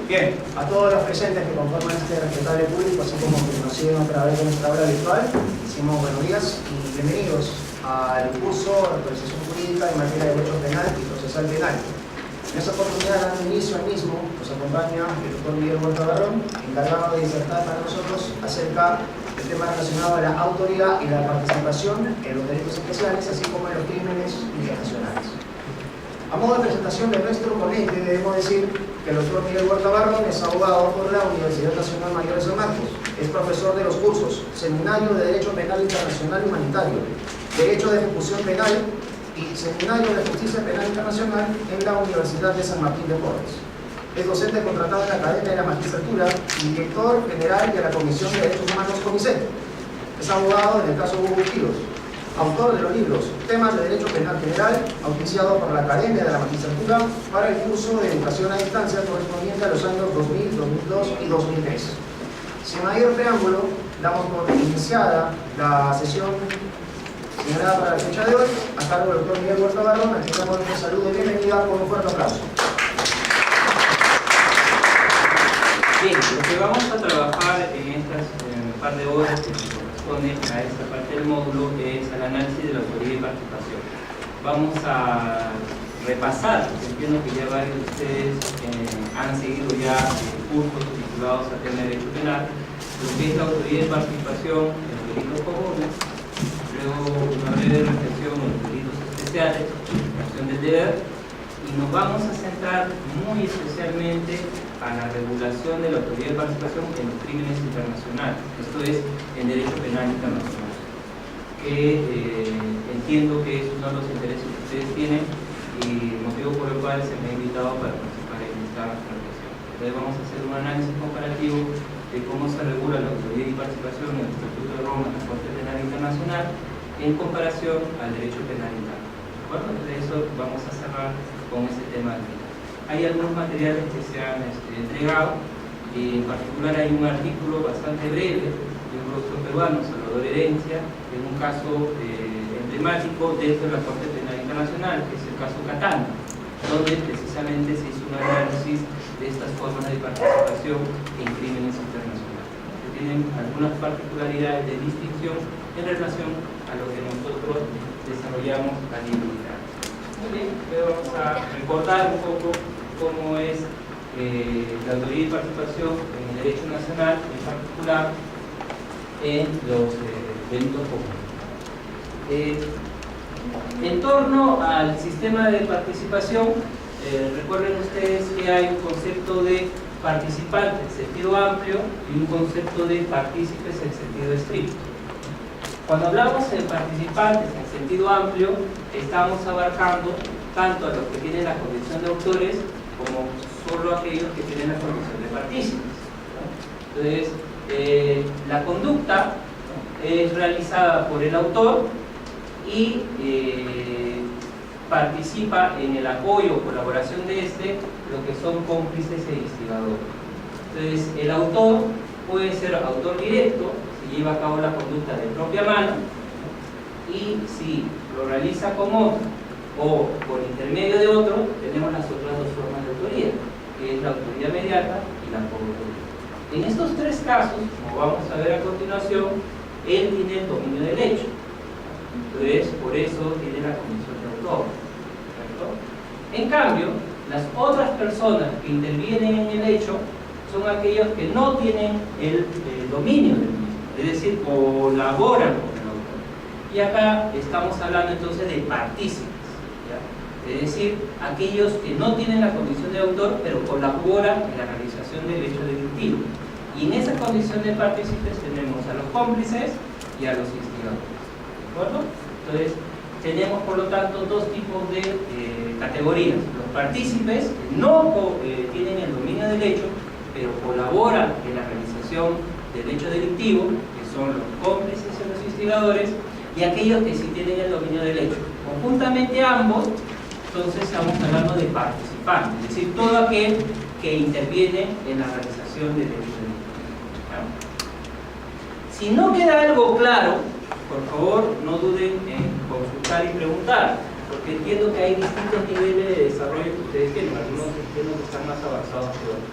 Bien, a todos los presentes que conforman este respetable público, así como que nos siguen a través de nuestra obra virtual, decimos buenos días y bienvenidos al curso de Actualización Jurídica en materia de Derecho Penal y Procesal Penal. En esta oportunidad, dando inicio al mismo, nos acompaña el doctor Miguel Huerta Barrón, encargado de disertar para nosotros acerca del tema relacionado a la autoridad y la participación en los delitos especiales, así como en los crímenes internacionales. A modo de presentación de nuestro ponente, debemos decir que el doctor Miguel Huerta Barrón es abogado por la Universidad Nacional Mayor de San Marcos, es profesor de los cursos Seminario de Derecho Penal Internacional Humanitario, Derecho de Ejecución Penal y Seminario de Justicia Penal Internacional en la Universidad de San Martín de Porres. Es docente contratado en la Academia de la Magistratura y director general de la Comisión de Derechos Humanos COMISET. Es abogado en el caso Hugo Quiros, autor de los libros Temas de Derecho Penal General, auspiciado por la Academia de la Magistratura para el curso de educación a distancia correspondiente a los años 2000, 2002 y 2003. Sin mayor preámbulo, damos por iniciada la sesión señalada para la fecha de hoy, a cargo del doctor Miguel Huerta Barrón, a quien damos un saludo y bienvenida con un fuerte aplauso. Bien, lo que vamos a trabajar en estas par de horas que corresponden a esta parte del módulo es el análisis de la autoridad y participación. Vamos a repasar, entiendo que ya varios de ustedes han seguido ya cursos titulados a tema de derecho penal, lo que es la autoridad y participación en los delitos comunes, luego una breve reflexión en los delitos especiales, la acción del deber, y nos vamos a centrar muy especialmente a la regulación de la autoridad de participación en los crímenes internacionales, esto es, en derecho penal internacional, que entiendo que es uno de los intereses que ustedes tienen y el motivo por el cual se me ha invitado para participar en esta reflexión. Entonces vamos a hacer un análisis comparativo de cómo se regula la autoridad y participación en el Estatuto de Roma, en la Corte Penal Internacional, en comparación al derecho penal interno. ¿De acuerdo? Entonces eso vamos a cerrar con ese tema de hoy. Hay algunos materiales que se han entregado, y en particular hay un artículo bastante breve de un profesor peruano, Salvador Herencia, en un caso emblemático dentro de la Corte Penal Internacional, que es el caso Catán, donde precisamente se hizo un análisis de estas formas de participación en crímenes internacionales, que tienen algunas particularidades de distinción en relación a lo que nosotros desarrollamos a nivel militar. Muy bien, vamos a recordar un poco cómo es la autoridad y participación en el derecho nacional, en particular en los delitos comunes. En torno al sistema de participación, recuerden ustedes que hay un concepto de participantes en sentido amplio y un concepto de partícipes en sentido estricto. Cuando hablamos de participantes en sentido amplio, estamos abarcando tanto a los que tienen la condición de autores como solo aquellos que tienen la condición de partícipes. Entonces, la conducta es realizada por el autor y participa en el apoyo o colaboración de este lo que son cómplices e instigadores. Entonces, el autor puede ser autor directo, si lleva a cabo la conducta de propia mano, y si lo realiza con otro o por intermedio de otro, tenemos las otras dos formas de autoría, que es la autoría mediata y la coautoría. En estos tres casos, como vamos a ver a continuación, él tiene el dominio del hecho. Entonces, por eso tiene la condición de autor. ¿Cierto? En cambio, las otras personas que intervienen en el hecho son aquellos que no tienen el dominio del mismo, es decir, colaboran con el autor. Y acá estamos hablando entonces de partícipes. Es decir, aquellos que no tienen la condición de autor, pero colaboran en la realización del hecho delictivo. Y en esa condición de partícipes tenemos a los cómplices y a los instigadores. ¿De acuerdo? Entonces, tenemos por lo tanto dos tipos de categorías. Los partícipes que no tienen el dominio del hecho, pero colaboran en la realización del hecho delictivo, que son los cómplices y los instigadores, y aquellos que sí tienen el dominio del hecho. Conjuntamente ambos, entonces estamos hablando de participantes, es decir, todo aquel que interviene en la realización del hecho delictivo. ¿No? Si no queda algo claro, por favor no duden en consultar y preguntar, porque entiendo que hay distintos niveles de desarrollo que ustedes tienen, algunos entiendo que están más avanzados que otros.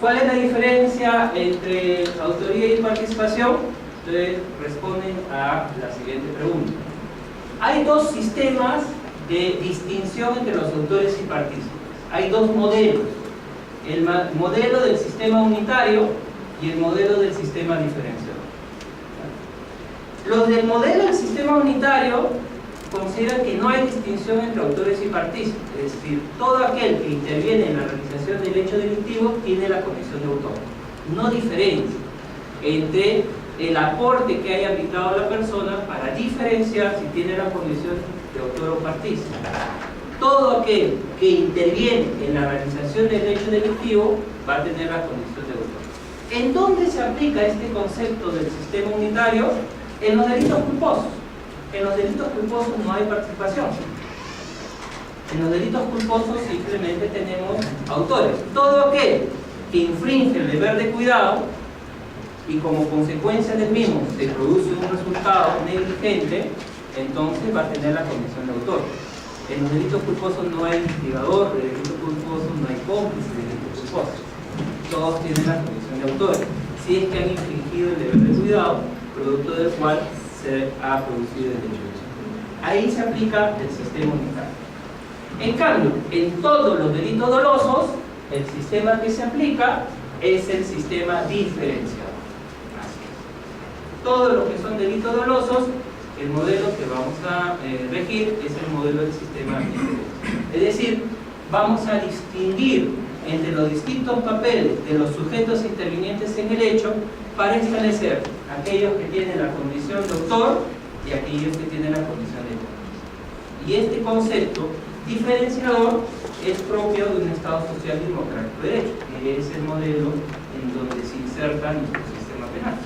¿Cuál es la diferencia entre autoría y participación? Entonces responden a la siguiente pregunta. Hay dos sistemas de distinción entre los autores y partícipes. Hay dos modelos. El modelo del sistema unitario y el modelo del sistema diferenciador. Los del modelo del sistema unitario consideran que no hay distinción entre autores y partícipes, es decir, todo aquel que interviene en la realización del hecho delictivo tiene la condición de autor. No diferencia entre el aporte que haya aplicado la persona para diferenciar si tiene la condición de autor o partícipe. Todo aquel que interviene en la realización del hecho delictivo va a tener la condición de autor. ¿En dónde se aplica este concepto del sistema unitario? En los delitos culposos. En los delitos culposos no hay participación. En los delitos culposos simplemente tenemos autores. Todo aquel que infringe el deber de cuidado y como consecuencia del mismo se produce un resultado negligente, entonces va a tener la condición de autor. En los delitos culposos no hay instigador, en delitos culposos no hay cómplice de delitos culposos. Todos tienen la condición de autores. Si es que han infringido el deber de cuidado, producto del cual se ha producido el hecho. Ahí se aplica el sistema unitario. En cambio, en todos los delitos dolosos, el sistema que se aplica es el sistema diferenciador. Todos los que son delitos dolosos, el modelo que vamos a regir es el modelo del sistema diferenciador. Es decir, vamos a distinguir entre los distintos papeles de los sujetos intervinientes en el hecho para establecer aquellos que tienen la condición de autor y aquellos que tienen la condición de cómplice. Y este concepto diferenciador es propio de un Estado social y democrático de derecho, que es el modelo en donde se inserta nuestro sistema penal.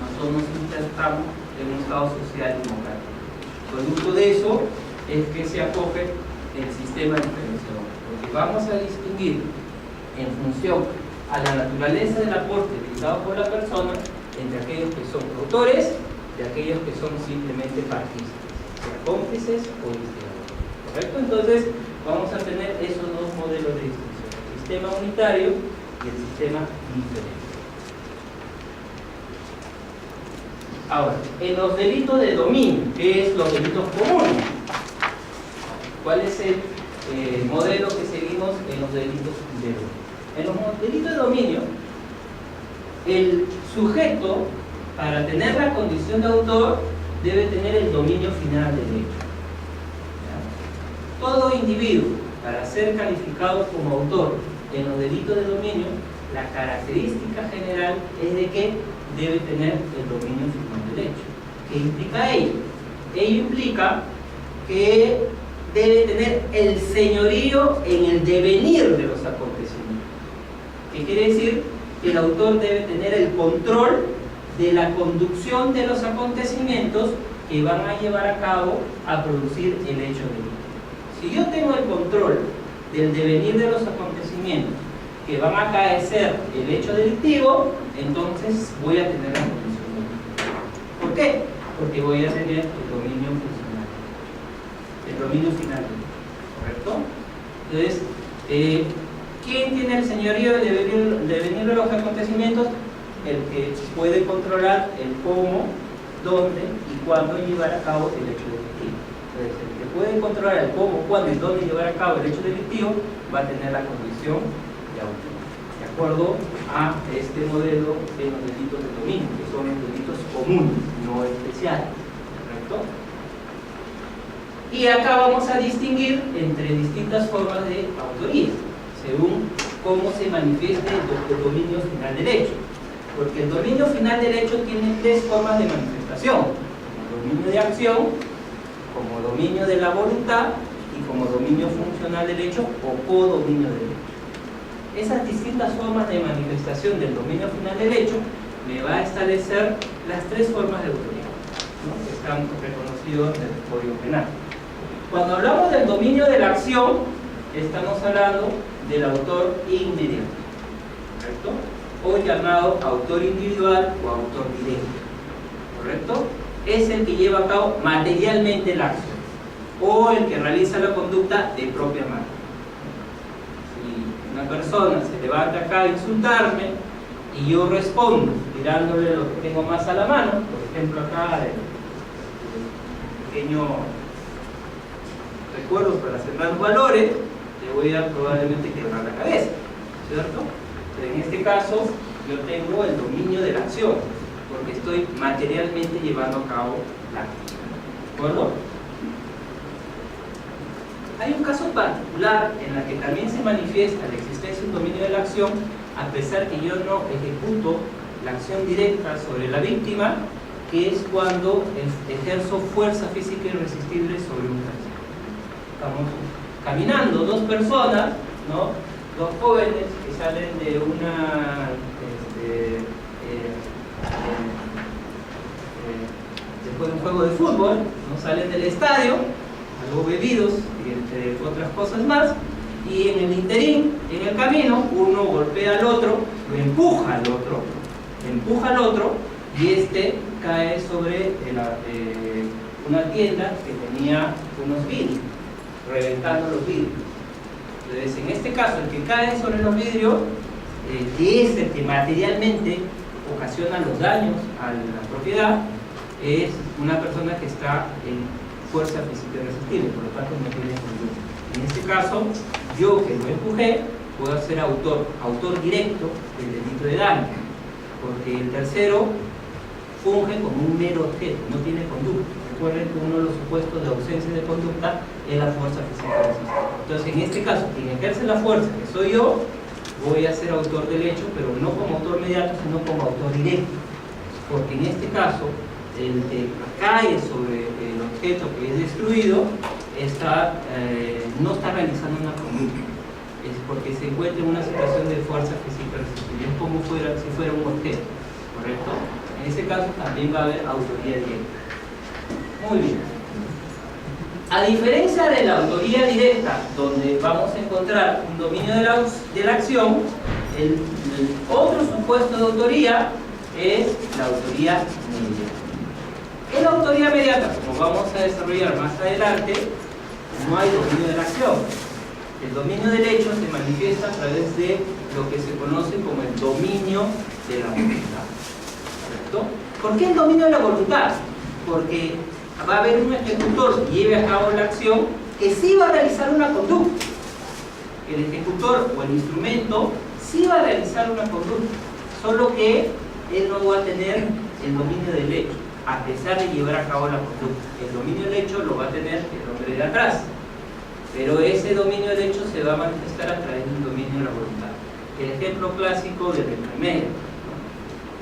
Nosotros nos insertamos en un Estado social y democrático. Producto de eso es que se acoge el sistema diferenciador, porque vamos a distinguir en función a la naturaleza del aporte brindado por la persona entre aquellos que son autores y aquellos que son simplemente partícipes, sea cómplices o instigadores. ¿Correcto? Entonces vamos a tener esos dos modelos de distinción, el sistema unitario y el sistema diferenciador. Ahora, en los delitos de dominio, que es los delitos comunes, ¿cuál es el modelo que seguimos en los delitos de dominio? En los delitos de dominio, el sujeto, para tener la condición de autor, debe tener el dominio final del hecho. Todo individuo, para ser calificado como autor en los delitos de dominio, la característica general es de que debe tener el dominio final del hecho. ¿Qué implica ello? Ello implica que debe tener el señorío en el devenir de los acontecimientos. ¿Qué quiere decir? Que el autor debe tener el control de la conducción de los acontecimientos que van a llevar a cabo a producir el hecho delictivo. Si yo tengo el control del devenir de los acontecimientos que van a acaecer el hecho delictivo, entonces voy a tener la condición delictiva. ¿Por qué? Porque voy a tener el dominio funcional, el dominio final, ¿correcto? Entonces, ¿quién tiene el señorío del devenir de los acontecimientos? El que puede controlar el cómo, dónde y cuándo llevar a cabo el hecho delictivo. Entonces, el que puede controlar el cómo, cuándo y dónde llevar a cabo el hecho delictivo va a tener la condición de autor, de acuerdo a este modelo de los delitos de dominio, que son los delitos comunes, no especiales, ¿correcto? Y acá vamos a distinguir entre distintas formas de autoría, según cómo se manifieste el dominio final del hecho. Porque el dominio final del hecho tiene tres formas de manifestación: como dominio de acción, como dominio de la voluntad y como dominio funcional del hecho o codominio del hecho. Esas distintas formas de manifestación del dominio final del hecho me va a establecer las tres formas de autoría, ¿no?, que están reconocidos en el Código Penal. Cuando hablamos del dominio de la acción, estamos hablando del autor inmediato, ¿correcto? O llamado autor individual o autor directo, ¿correcto? Es el que lleva a cabo materialmente la acción o el que realiza la conducta de propia mano. Si una una persona se levanta acá a insultarme y yo respondo tirándole lo que tengo más a la mano, por ejemplo acá el pequeño recuerdo para sembrar valores, le voy a probablemente quebrar la cabeza, ¿cierto? Pero en este caso yo tengo el dominio de la acción, porque estoy materialmente llevando a cabo la acción, ¿de acuerdo? Hay un caso particular en el que también se manifiesta la existencia del dominio de la acción, a pesar que yo no ejecuto la acción directa sobre la víctima, que es cuando ejerzo fuerza física irresistible sobre un tercero. Estamos caminando dos personas, ¿no? Dos jóvenes que salen de una después de un juego de fútbol, ¿no? Salen del estadio, algo bebidos y entre otras cosas más, y en el interín, en el camino, uno golpea al otro, lo empuja al otro, y este cae sobre una tienda que tenía unos vidrios, reventando los vidrios. Entonces, en este caso, el que cae sobre los vidrios, que es el que materialmente ocasiona los daños a la propiedad, es una persona que está en fuerza física irresistible, por lo tanto no tiene conducta. En este caso, yo que lo empujé, puedo ser autor directo del delito de daño, porque el tercero funge como un mero objeto, no tiene conducta. Recuerden que uno de los supuestos de ausencia de conducta es la fuerza física irresistible. Entonces, en este caso, quien ejerce la fuerza, que soy yo, voy a ser autor del hecho, pero no como autor mediato, sino como autor directo, porque en este caso, el que cae sobre el objeto que es destruido no está realizando una conducta, es porque se encuentra en una situación de fuerza física irresistible, es como si fuera un objeto, ¿correcto? En ese caso también va a haber autoría directa. Muy bien. A diferencia de la autoría directa, donde vamos a encontrar un dominio de la acción, el otro supuesto de autoría es la autoría mediata. En la autoría mediata, como vamos a desarrollar más adelante, no hay dominio de la acción. El dominio del hecho se manifiesta a través de lo que se conoce como el dominio de la voluntad. ¿Correcto? ¿Por qué el dominio de la voluntad? Porque va a haber un ejecutor que lleve a cabo la acción que sí va a realizar una conducta. El ejecutor o el instrumento sí va a realizar una conducta, solo que él no va a tener el dominio del hecho, a pesar de llevar a cabo la conducta. El dominio del hecho lo va a tener el hombre de atrás, pero ese dominio del hecho se va a manifestar a través de un dominio de la voluntad. El ejemplo clásico del enfermero, ¿no?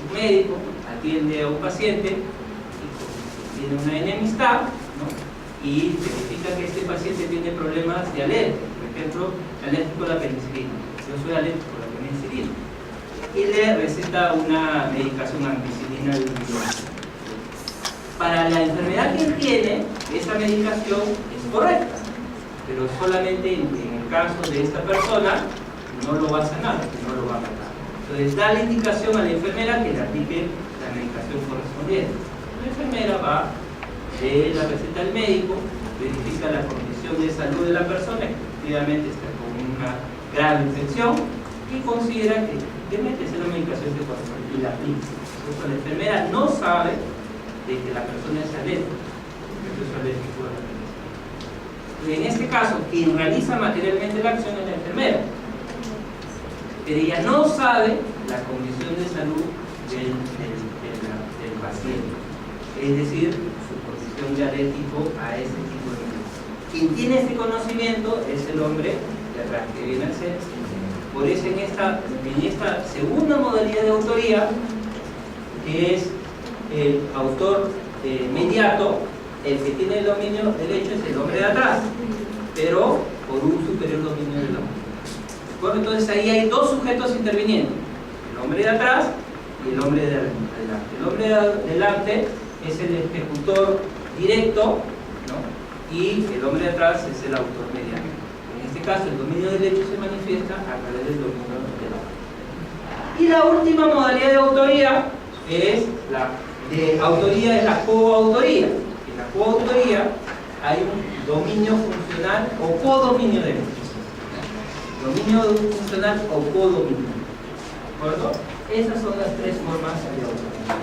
Un médico atiende a un paciente y tiene una enemistad, ¿no? Y verifica que este paciente tiene problemas de alergia, por ejemplo, alérgico a la penicilina. Yo soy alérgico a la penicilina, y le receta una medicación ampicilina de 1 millón. Para la enfermedad que él tiene, esa medicación es correcta, pero solamente en el caso de esta persona no lo va a sanar, no lo va a matar. Entonces da la indicación a la enfermera que le aplique la medicación correspondiente. La enfermera va, lee la receta del médico, verifica la condición de salud de la persona, que efectivamente está con una grave infección, y considera que debe ser la medicación que corresponde y la aplica. Entonces la enfermera no sabe de que la persona es alérgica, porque es alérgico a la penicilina. En este caso, quien realiza materialmente la acción es la enfermera, pero ella no sabe la condición de salud del paciente, es decir, su condición de alérgico a ese tipo de medicina. Quien tiene este conocimiento es el hombre de atrás, que viene a ser. Por eso en esta segunda modalidad de autoría, que es el autor mediato, el que tiene el dominio del hecho es el hombre de atrás, pero por un superior dominio del hombre. Bueno, entonces ahí hay dos sujetos interviniendo, el hombre de atrás y el hombre de adelante. El hombre de adelante es el ejecutor directo, ¿no? Y el hombre de atrás es el autor mediato. En este caso el dominio del hecho se manifiesta a través del dominio del hombre. Y la última modalidad de autoría es la coautoría. En la coautoría hay un dominio funcional o codominio del hecho. dominio funcional o codominio. ¿De acuerdo? Esas son las tres formas de autoría.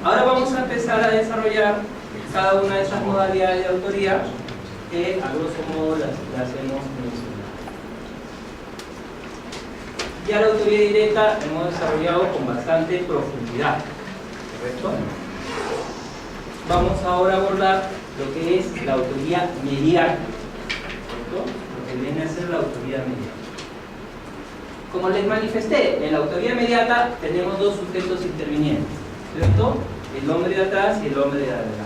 Ahora vamos a empezar a desarrollar cada una de esas modalidades de autoría que a grosso modo las hemos mencionado. Ya la autoría directa hemos desarrollado con bastante profundidad, ¿correcto? Vamos ahora a abordar lo que es la autoría mediata, ¿correcto? Lo que viene a ser la autoría mediata. Como les manifesté, en la autoría mediata tenemos dos sujetos intervinientes, ¿cierto? El hombre de atrás y el hombre de adelante.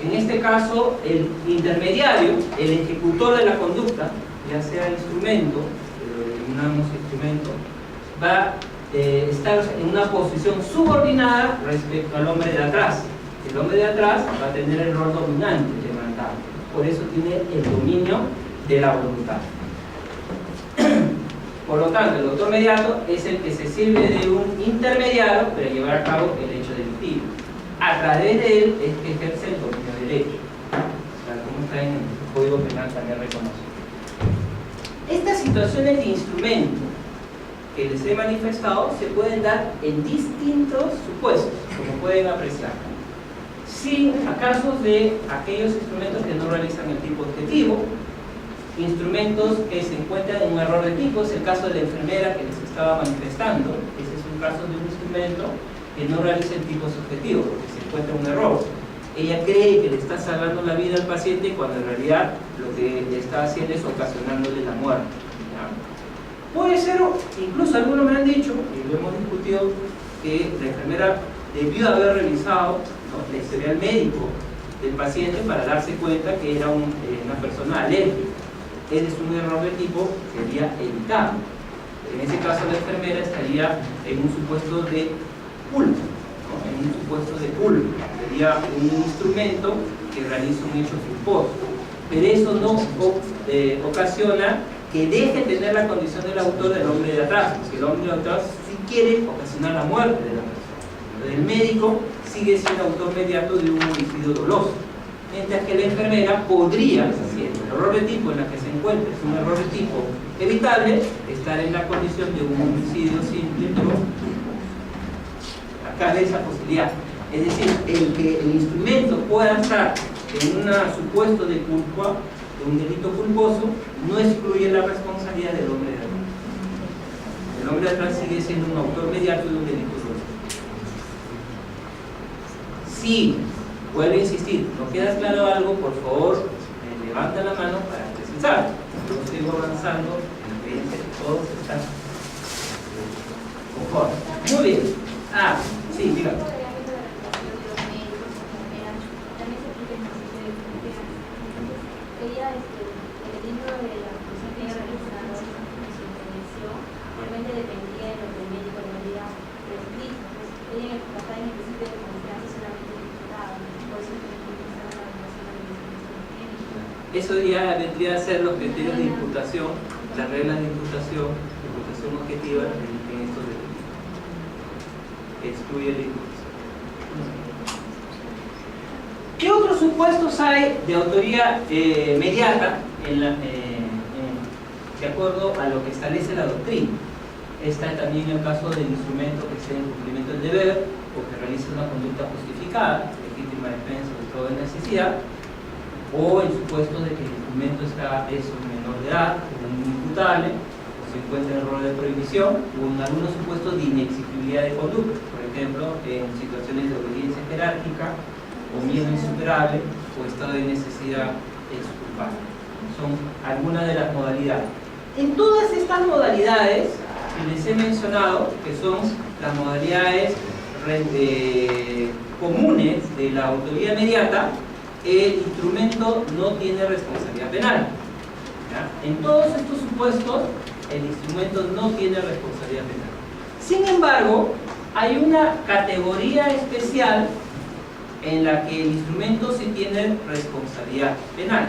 En este caso, el intermediario, el ejecutor de la conducta, ya sea instrumento, lo denominamos instrumento, va a estar en una posición subordinada respecto al hombre de atrás. El hombre de atrás va a tener el rol dominante de mandar, por eso tiene el dominio de la voluntad. Por lo tanto, el autor mediato es el que se sirve de un intermediario para llevar a cabo el hecho delictivo. A través de él es que ejerce el dominio del hecho. Tal como está en el Código Penal también reconocido. Estas situaciones de instrumento que les he manifestado se pueden dar en distintos supuestos, como pueden apreciar. Sin casos de aquellos instrumentos que no realizan el tipo objetivo, instrumentos que se encuentran en un error de tipo, es el caso de la enfermera que les estaba manifestando. Ese es un caso de un instrumento que no realiza el tipo subjetivo porque se encuentra un error. Ella cree que le está salvando la vida al paciente cuando en realidad lo que le está haciendo es ocasionándole la muerte, ¿ya? Puede ser, incluso algunos me han dicho, y lo hemos discutido, que la enfermera debió haber revisado, ¿no?, el historial médico del paciente para darse cuenta que era una persona alérgica. Ese es un error de tipo que sería evitable. En ese caso la enfermera estaría en un supuesto de culpa, ¿no?, en un supuesto de culpa. Sería un instrumento que realiza un hecho culposo. Pero eso no ocasiona que deje de tener la condición del autor del hombre de atrás, porque el hombre de atrás sí quiere ocasionar la muerte de la persona. El médico sigue siendo autor mediato de un homicidio doloso, mientras que la enfermera podría, si el error de tipo en la que se encuentra es un error de tipo evitable, estar en la condición de un homicidio simple, pero acá hay esa posibilidad. Es decir, el que el instrumento pueda estar en un supuesto de culpa, de un delito culposo, no excluye la responsabilidad del hombre de atrás. El hombre de atrás sigue siendo un autor mediato de un delito doloso. Si, vuelvo a insistir, no queda claro algo, por favor, levanta la mano para precisar. Yo sigo avanzando en la evidencia que todos están conformes. Muy bien. Sí, dígame. Dependiendo de la función que haya realizado en su intervención, realmente dependía de lo que el médico le había prescrito. Ella basada en el principio de confianza solamente imputaba, por eso es que utilizaba la relación de la investigación clínica. Eso ya vendría a ser los criterios de imputación, las reglas de imputación objetiva en estos delitos. Excluye la imputación. ¿Qué otros supuestos hay de autoría mediata de acuerdo a lo que establece la doctrina? Está también el caso del instrumento que esté en cumplimiento del deber o que realice una conducta justificada, legítima defensa de toda necesidad, o el supuesto de que el instrumento es un menor de edad, o un imputable, o se encuentra en error de prohibición, o en algunos supuestos de inexigibilidad de conducta, por ejemplo, en situaciones de obediencia jerárquica, o miedo insuperable, o estado de necesidad exculpable. Son algunas de las modalidades. En todas estas modalidades que les he mencionado, que son las modalidades comunes de la autoría mediata, el instrumento no tiene responsabilidad penal. ¿Ya? En todos estos supuestos, el instrumento no tiene responsabilidad penal. Sin embargo, hay una categoría especial en la que el instrumento sí tiene responsabilidad penal.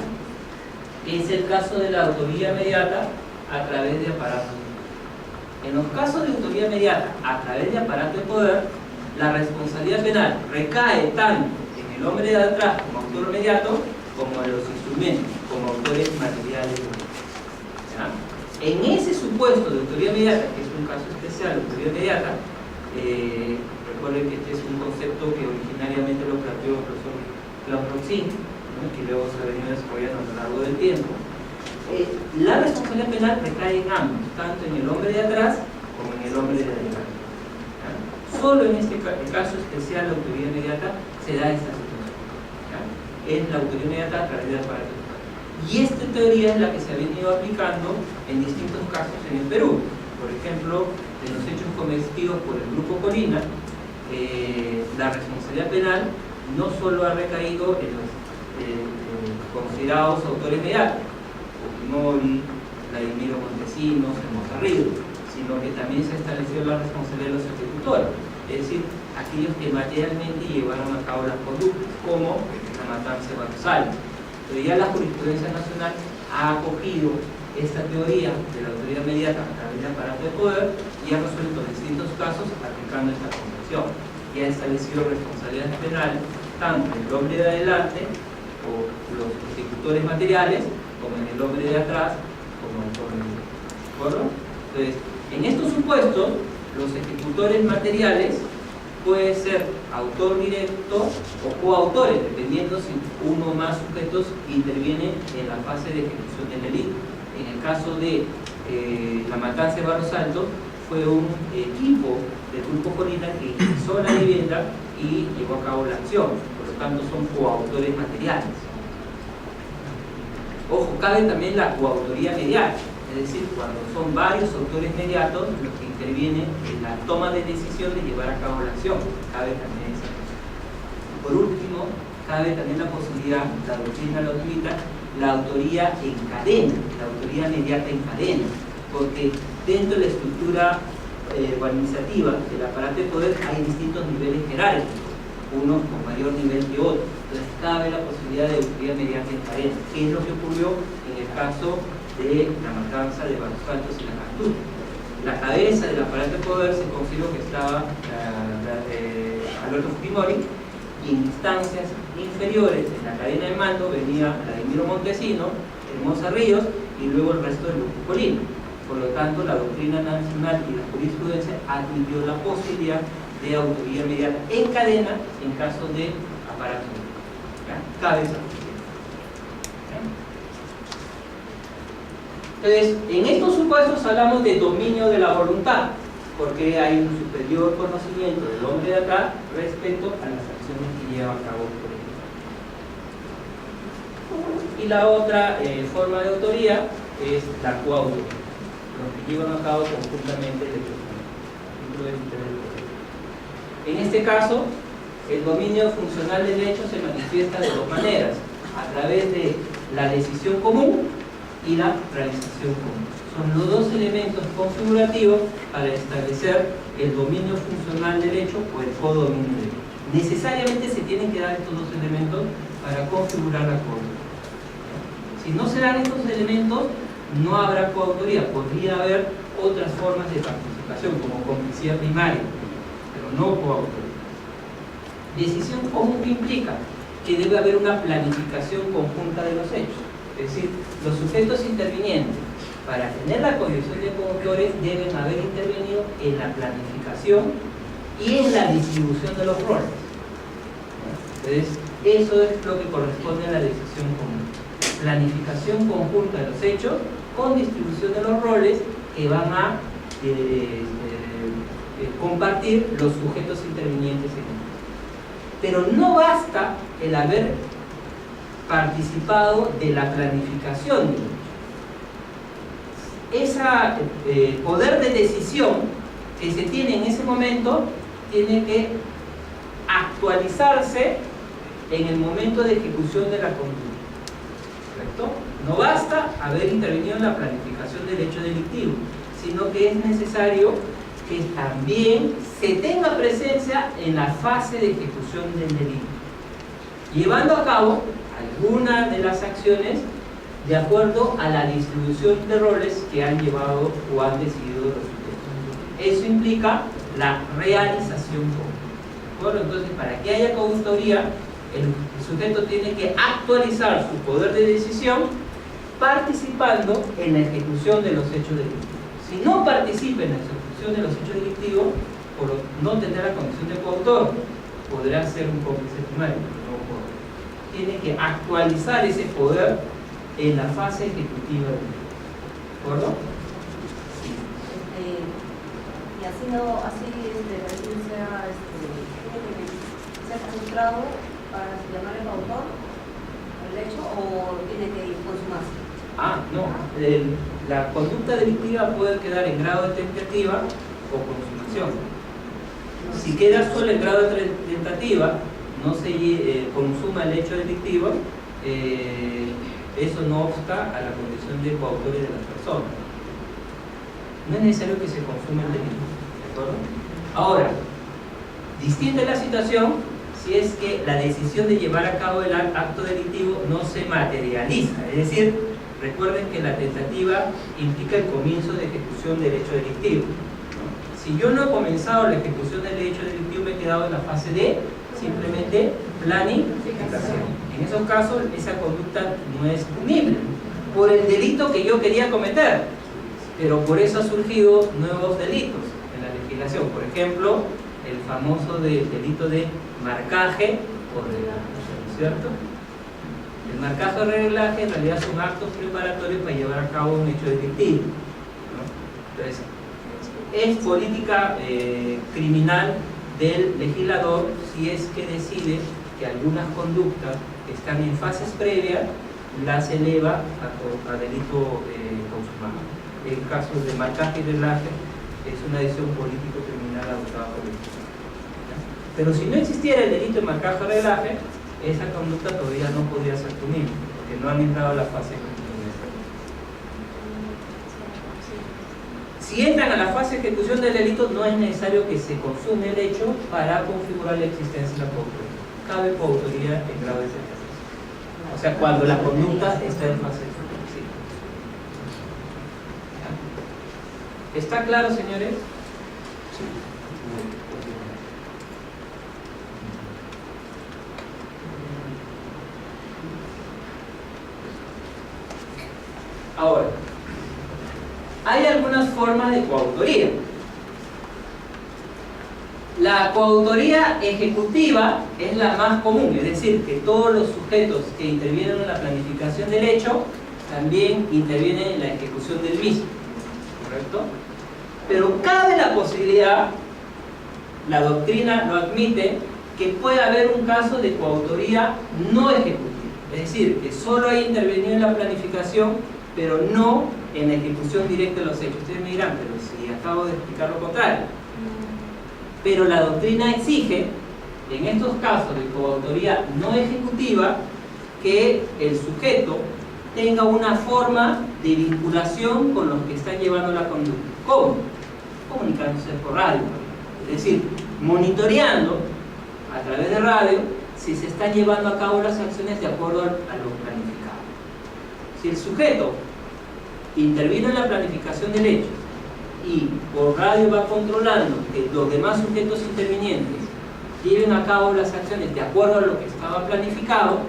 Es el caso de la autoría mediata a través de aparato de poder. En los casos de autoría mediata a través de aparato de poder, la responsabilidad penal recae tanto en en el hombre de atrás como autor inmediato, como en los instrumentos, como autores materiales. ¿Ya? En ese supuesto de autoría inmediata, que es un caso especial de autoría inmediata, recuerden que este es un concepto que originariamente lo planteó el profesor Claude Roxin, ¿no? Que luego se ha venido desarrollando a lo largo del tiempo. La responsabilidad penal recae en ambos, tanto en el hombre de atrás como en el hombre de adelante. ¿Ya? Solo en este caso especial de autoría inmediata se da esta situación. ¿Ya? Es la autoría inmediata a través del aparato. Y esta teoría es la que se ha venido aplicando en distintos casos en el Perú. Por ejemplo, en los hechos cometidos por el Grupo Colina, la responsabilidad penal no solo ha recaído en los considerados autores inmediatos, Fujimori, Vladimiro Montesinos, Hermosa Ríos, sino que también se ha establecido la responsabilidad de los ejecutores, es decir, aquellos que materialmente llevaron a cabo las conductas, como la matanza de Barros Altos. Pero ya la jurisprudencia nacional ha acogido esta teoría de la autoridad inmediata a través del aparato de poder y ha resuelto distintos casos aplicando esta concepción y ha establecido responsabilidades penales tanto en el hombre de adelante o los ejecutores materiales como en el hombre de atrás como en el autor inmediato. ¿De acuerdo? Entonces, en estos supuestos los ejecutores materiales puede ser autor directo o coautores, dependiendo si uno o más sujetos intervienen en la fase de ejecución del delito. En el caso de la matanza de Barros Altos, fue un equipo del Grupo Colina que hizo la vivienda y llevó a cabo la acción, por lo tanto son coautores materiales. Ojo, cabe también la coautoría mediata, es decir, cuando son varios autores mediatos los que intervienen en la toma de decisión de llevar a cabo la acción, cabe también esa cosa. Por último, cabe también la posibilidad, la doctrina lo admita, la autoría en cadena, la autoría mediata en cadena, porque dentro de la estructura organizativa del aparato de poder hay distintos niveles jerárquicos, unos con mayor nivel que otros, entonces cabe la posibilidad de autoría mediata en cadena, que es lo que ocurrió en el caso de la matanza de Barros Altos y la captura. La cabeza del aparato de poder se consideró que estaba Alberto Fujimori, y en instancias inferiores en la cadena de mando venía Vladimiro Montesinos, Hermosa Ríos y luego el resto del Grupo Colina. Por lo tanto, la doctrina nacional y la jurisprudencia admitió la posibilidad de autoría inmediata en cadena en caso de aparato. ¿Ya? Cabe esa posibilidad. Entonces, en estos supuestos hablamos de dominio de la voluntad, porque hay un superior conocimiento del hombre de acá respecto a las acciones que lleva a cabo por él. Y la otra forma de autoría es la coautoría, los que llevan a cabo conjuntamente el hecho dentro del interés. En este caso, el dominio funcional del hecho se manifiesta de dos maneras, a través de la decisión común y la realización común. Son los dos elementos configurativos para establecer el dominio funcional del hecho o el codominio del hecho. Necesariamente se tienen que dar estos dos elementos para configurar la coautoría. Si no se dan estos elementos, no habrá coautoría. Podría haber otras formas de participación, como complicidad primaria, pero no coautoría. Decisión común que implica que debe haber una planificación conjunta de los hechos. Es decir, los sujetos intervinientes para tener la condición de coautores deben haber intervenido en la planificación y en la distribución de los roles. Entonces, eso es lo que corresponde a la decisión común. Planificación conjunta de los hechos con distribución de los roles que van a compartir los sujetos intervinientes en ellos. Pero no basta el haber participado de la planificación de ellos. Ese poder de decisión que se tiene en ese momento tiene que actualizarse en el momento de ejecución de la conducta. ¿Correcto? No basta haber intervenido en la planificación del hecho delictivo, sino que es necesario que también se tenga presencia en la fase de ejecución del delito, llevando a cabo algunas de las acciones de acuerdo a la distribución de roles que han llevado o han decidido los sujetos. Eso implica la realización común. Bueno, entonces, para que haya coautoría, el sujeto tiene que actualizar su poder de decisión participando en la ejecución de los hechos delictivos. Si no participa en la ejecución de los hechos delictivos, no tendrá la condición de coautor, podrá ser un cómplice primario, no coautor. Tiene que actualizar ese poder en la fase ejecutiva del delito. ¿De acuerdo? Y así no, así sea frustrado para llamarle coautor el hecho o tiene que consumarse. No. La conducta delictiva puede quedar en grado de tentativa o consumación. Si queda solo en grado de tentativa, no se consuma el hecho delictivo, eso no obsta a la condición de coautores de las personas. No es necesario que se consuma el delito. ¿De acuerdo? Ahora, distinta es la situación si es que la decisión de llevar a cabo el acto delictivo no se materializa. Es decir, recuerden que la tentativa implica el comienzo de ejecución del hecho delictivo. Si yo no he comenzado la ejecución del hecho delictivo, me he quedado en la fase de simplemente planificación. En esos casos, esa conducta no es punible por el delito que yo quería cometer, pero por eso han surgido nuevos delitos en la legislación. Por ejemplo, el famoso delito de marcaje o reglaje, ¿cierto? El marcaje o reglaje en realidad son actos preparatorios para llevar a cabo un hecho delictivo, ¿no? Entonces, es política criminal del legislador si es que decide que algunas conductas que están en fases previas las eleva a delito consumado. El caso de marcaje y reglaje es una decisión político-criminal adoptada por el legislador. Pero si no existiera el delito de marcaje o reglaje, esa conducta todavía no podría ser punible, porque no han entrado a la fase de ejecución del delito. Si entran a la fase de ejecución del delito, no es necesario que se consume el hecho para configurar la existencia de la coautoría. Cabe coautoría en grado de sentencia. O sea, cuando la conducta está en fase de ejecución. ¿Está claro, señores? Sí. Ahora, hay algunas formas de coautoría. La coautoría ejecutiva es la más común, es decir, que todos los sujetos que intervienen en la planificación del hecho también intervienen en la ejecución del mismo, ¿correcto? Pero cabe la posibilidad, la doctrina lo admite, que puede haber un caso de coautoría no ejecutiva, es decir, que solo haya intervenido en la planificación, pero no en la ejecución directa de los hechos. Ustedes me dirán, pero si acabo de explicar lo contrario. Pero la doctrina exige, en estos casos de coautoría no ejecutiva, que el sujeto tenga una forma de vinculación con los que están llevando la conducta. ¿Cómo? Comunicándose por radio. Es decir, monitoreando a través de radio si se están llevando a cabo las acciones de acuerdo a lo planificado. Si el sujeto intervino en la planificación del hecho y por radio va controlando que los demás sujetos intervinientes lleven a cabo las acciones de acuerdo a lo que estaba planificado,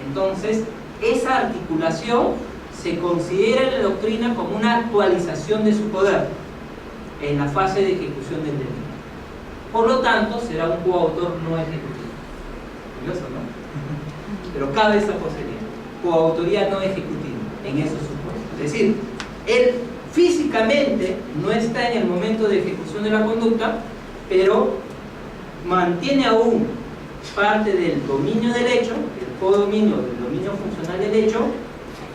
entonces esa articulación se considera en la doctrina como una actualización de su poder en la fase de ejecución del delito. Por lo tanto, será un coautor no ejecutivo. Curioso, ¿no? Pero cabe esa posibilidad. Coautoría no ejecutiva en esos supuestos. Es decir, él físicamente no está en el momento de ejecución de la conducta, pero mantiene aún parte del dominio del hecho, el codominio del dominio funcional del hecho,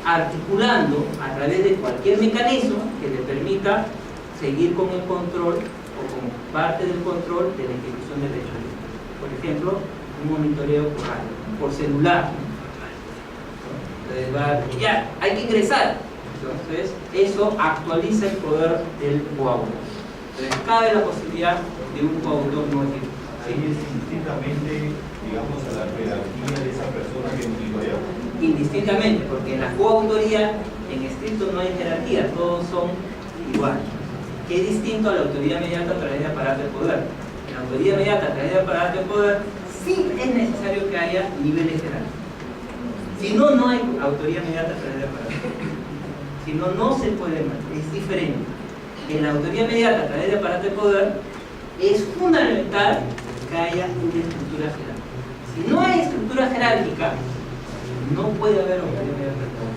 articulando a través de cualquier mecanismo que le permita seguir con el control o como parte del control de la ejecución del hecho. Por ejemplo, un monitoreo por radio, por celular. Entonces ya, hay que ingresar. Entonces, eso actualiza el poder del coautor. Entonces, cabe la posibilidad de un coautor no ejecutivo. Ahí es indistintamente, digamos, a la jerarquía de esa persona que monitorea. Indistintamente, porque en la coautoría, en estricto no hay jerarquía, todos son iguales. Que es distinto a la autoridad inmediata a través de aparato de poder. En la autoridad inmediata a través de aparato de poder sí es necesario que haya niveles jerárquicos. Si no, no hay autoría inmediata a través de aparato. Si no, no se puede más. Es diferente. En la autoría inmediata a través de aparato de poder es fundamental que haya una estructura jerárquica. Si no hay estructura jerárquica, no puede haber autoría inmediata de poder.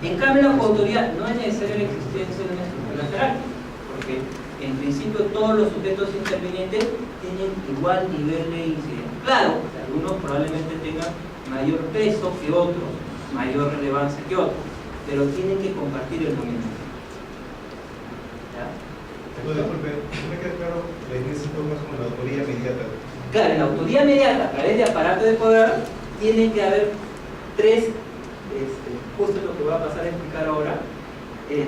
En cambio, en la coautoría no es necesaria la existencia de una estructura jerárquica, porque en principio todos los sujetos intervinientes tienen igual nivel de incidencia. Claro, algunos probablemente tengan mayor peso que otros, mayor relevancia que otros, pero tienen que compartir el dominio. ¿Ya? Entonces, disculpe, no me queda claro la diferencia más con la autoría inmediata. Claro, en la autoría inmediata a través de aparato de poder tiene que haber tres, justo lo que voy a pasar a explicar ahora,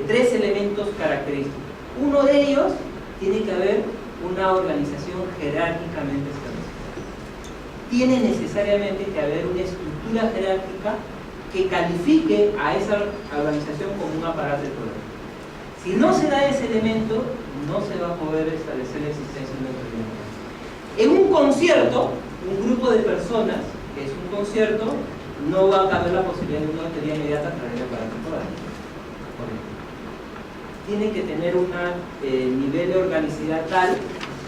tres elementos característicos. Uno de ellos tiene que haber una organización jerárquicamente establecida. Tiene necesariamente que haber una estructura jerárquica que califique a esa organización como un aparato de poder. Si no se da ese elemento, no se va a poder establecer la existencia de una autoridad. En un concierto, un grupo de personas, que es un concierto, no va a caber la posibilidad de una autoridad inmediata a través del aparato de poder. Tiene que tener un nivel de organicidad tal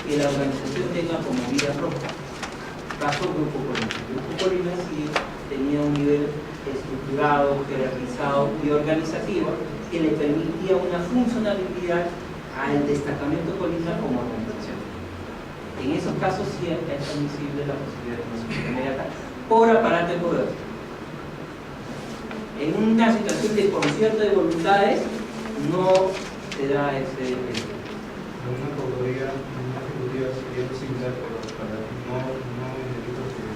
que la organización tenga como vida propia. Caso Grupo Colina. Grupo Colina sí tenía un nivel estructurado, jerarquizado y organizativo que le permitía una funcionalidad al destacamento Colina como organización. En esos casos sí es admisible la posibilidad de una solución inmediata por aparato de poder. En una situación de concierto de voluntades no se da ese efecto. Una coautoría, una ejecutiva sería lo similar, pero para no necesito que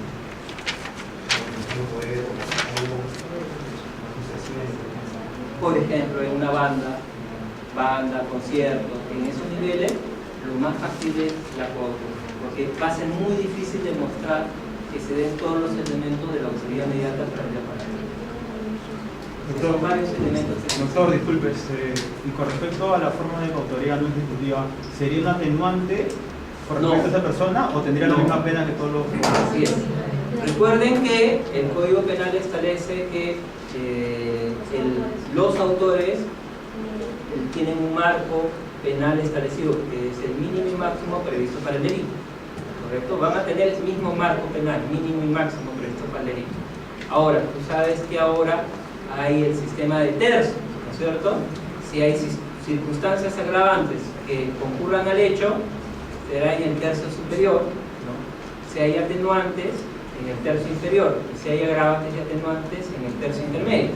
no poder o asociaciones. Por ejemplo, en una banda, conciertos, en esos niveles, lo más factible es la coautoría, porque va a ser muy difícil demostrar que se den todos los elementos de la autoría inmediata a través de aparato. Son varios elementos. Doctor, disculpe, y con respecto a la forma de coautoría no ejecutiva, ¿sería un atenuante con respecto a esa persona o tendría la misma pena que todos los demás? Así es. Recuerden que el Código Penal establece que los autores tienen un marco penal establecido, que es el mínimo y máximo previsto para el delito. ¿Correcto? Van a tener el mismo marco penal, mínimo y máximo previsto para el delito. Ahora, tú sabes que ahora hay el sistema de tercios, ¿no es cierto? Si hay circunstancias agravantes que concurran al hecho, será en el tercio superior, ¿no? Si hay atenuantes, en el tercio inferior, y si hay agravantes y atenuantes, en el tercio intermedio.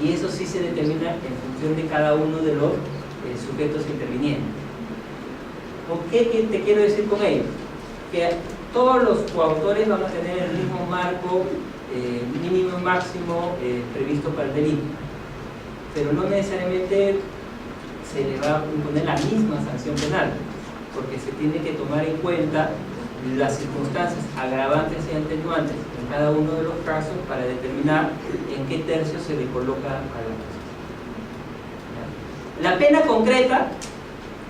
Y eso sí se determina en función de cada uno de los sujetos intervinientes. ¿Qué te quiero decir con ello? Que todos los coautores van a tener el mismo marco mínimo y máximo previsto para el delito, pero no necesariamente se le va a imponer la misma sanción penal, porque se tiene que tomar en cuenta las circunstancias agravantes y atenuantes en cada uno de los casos para determinar en qué tercio se le coloca a la persona. La pena concreta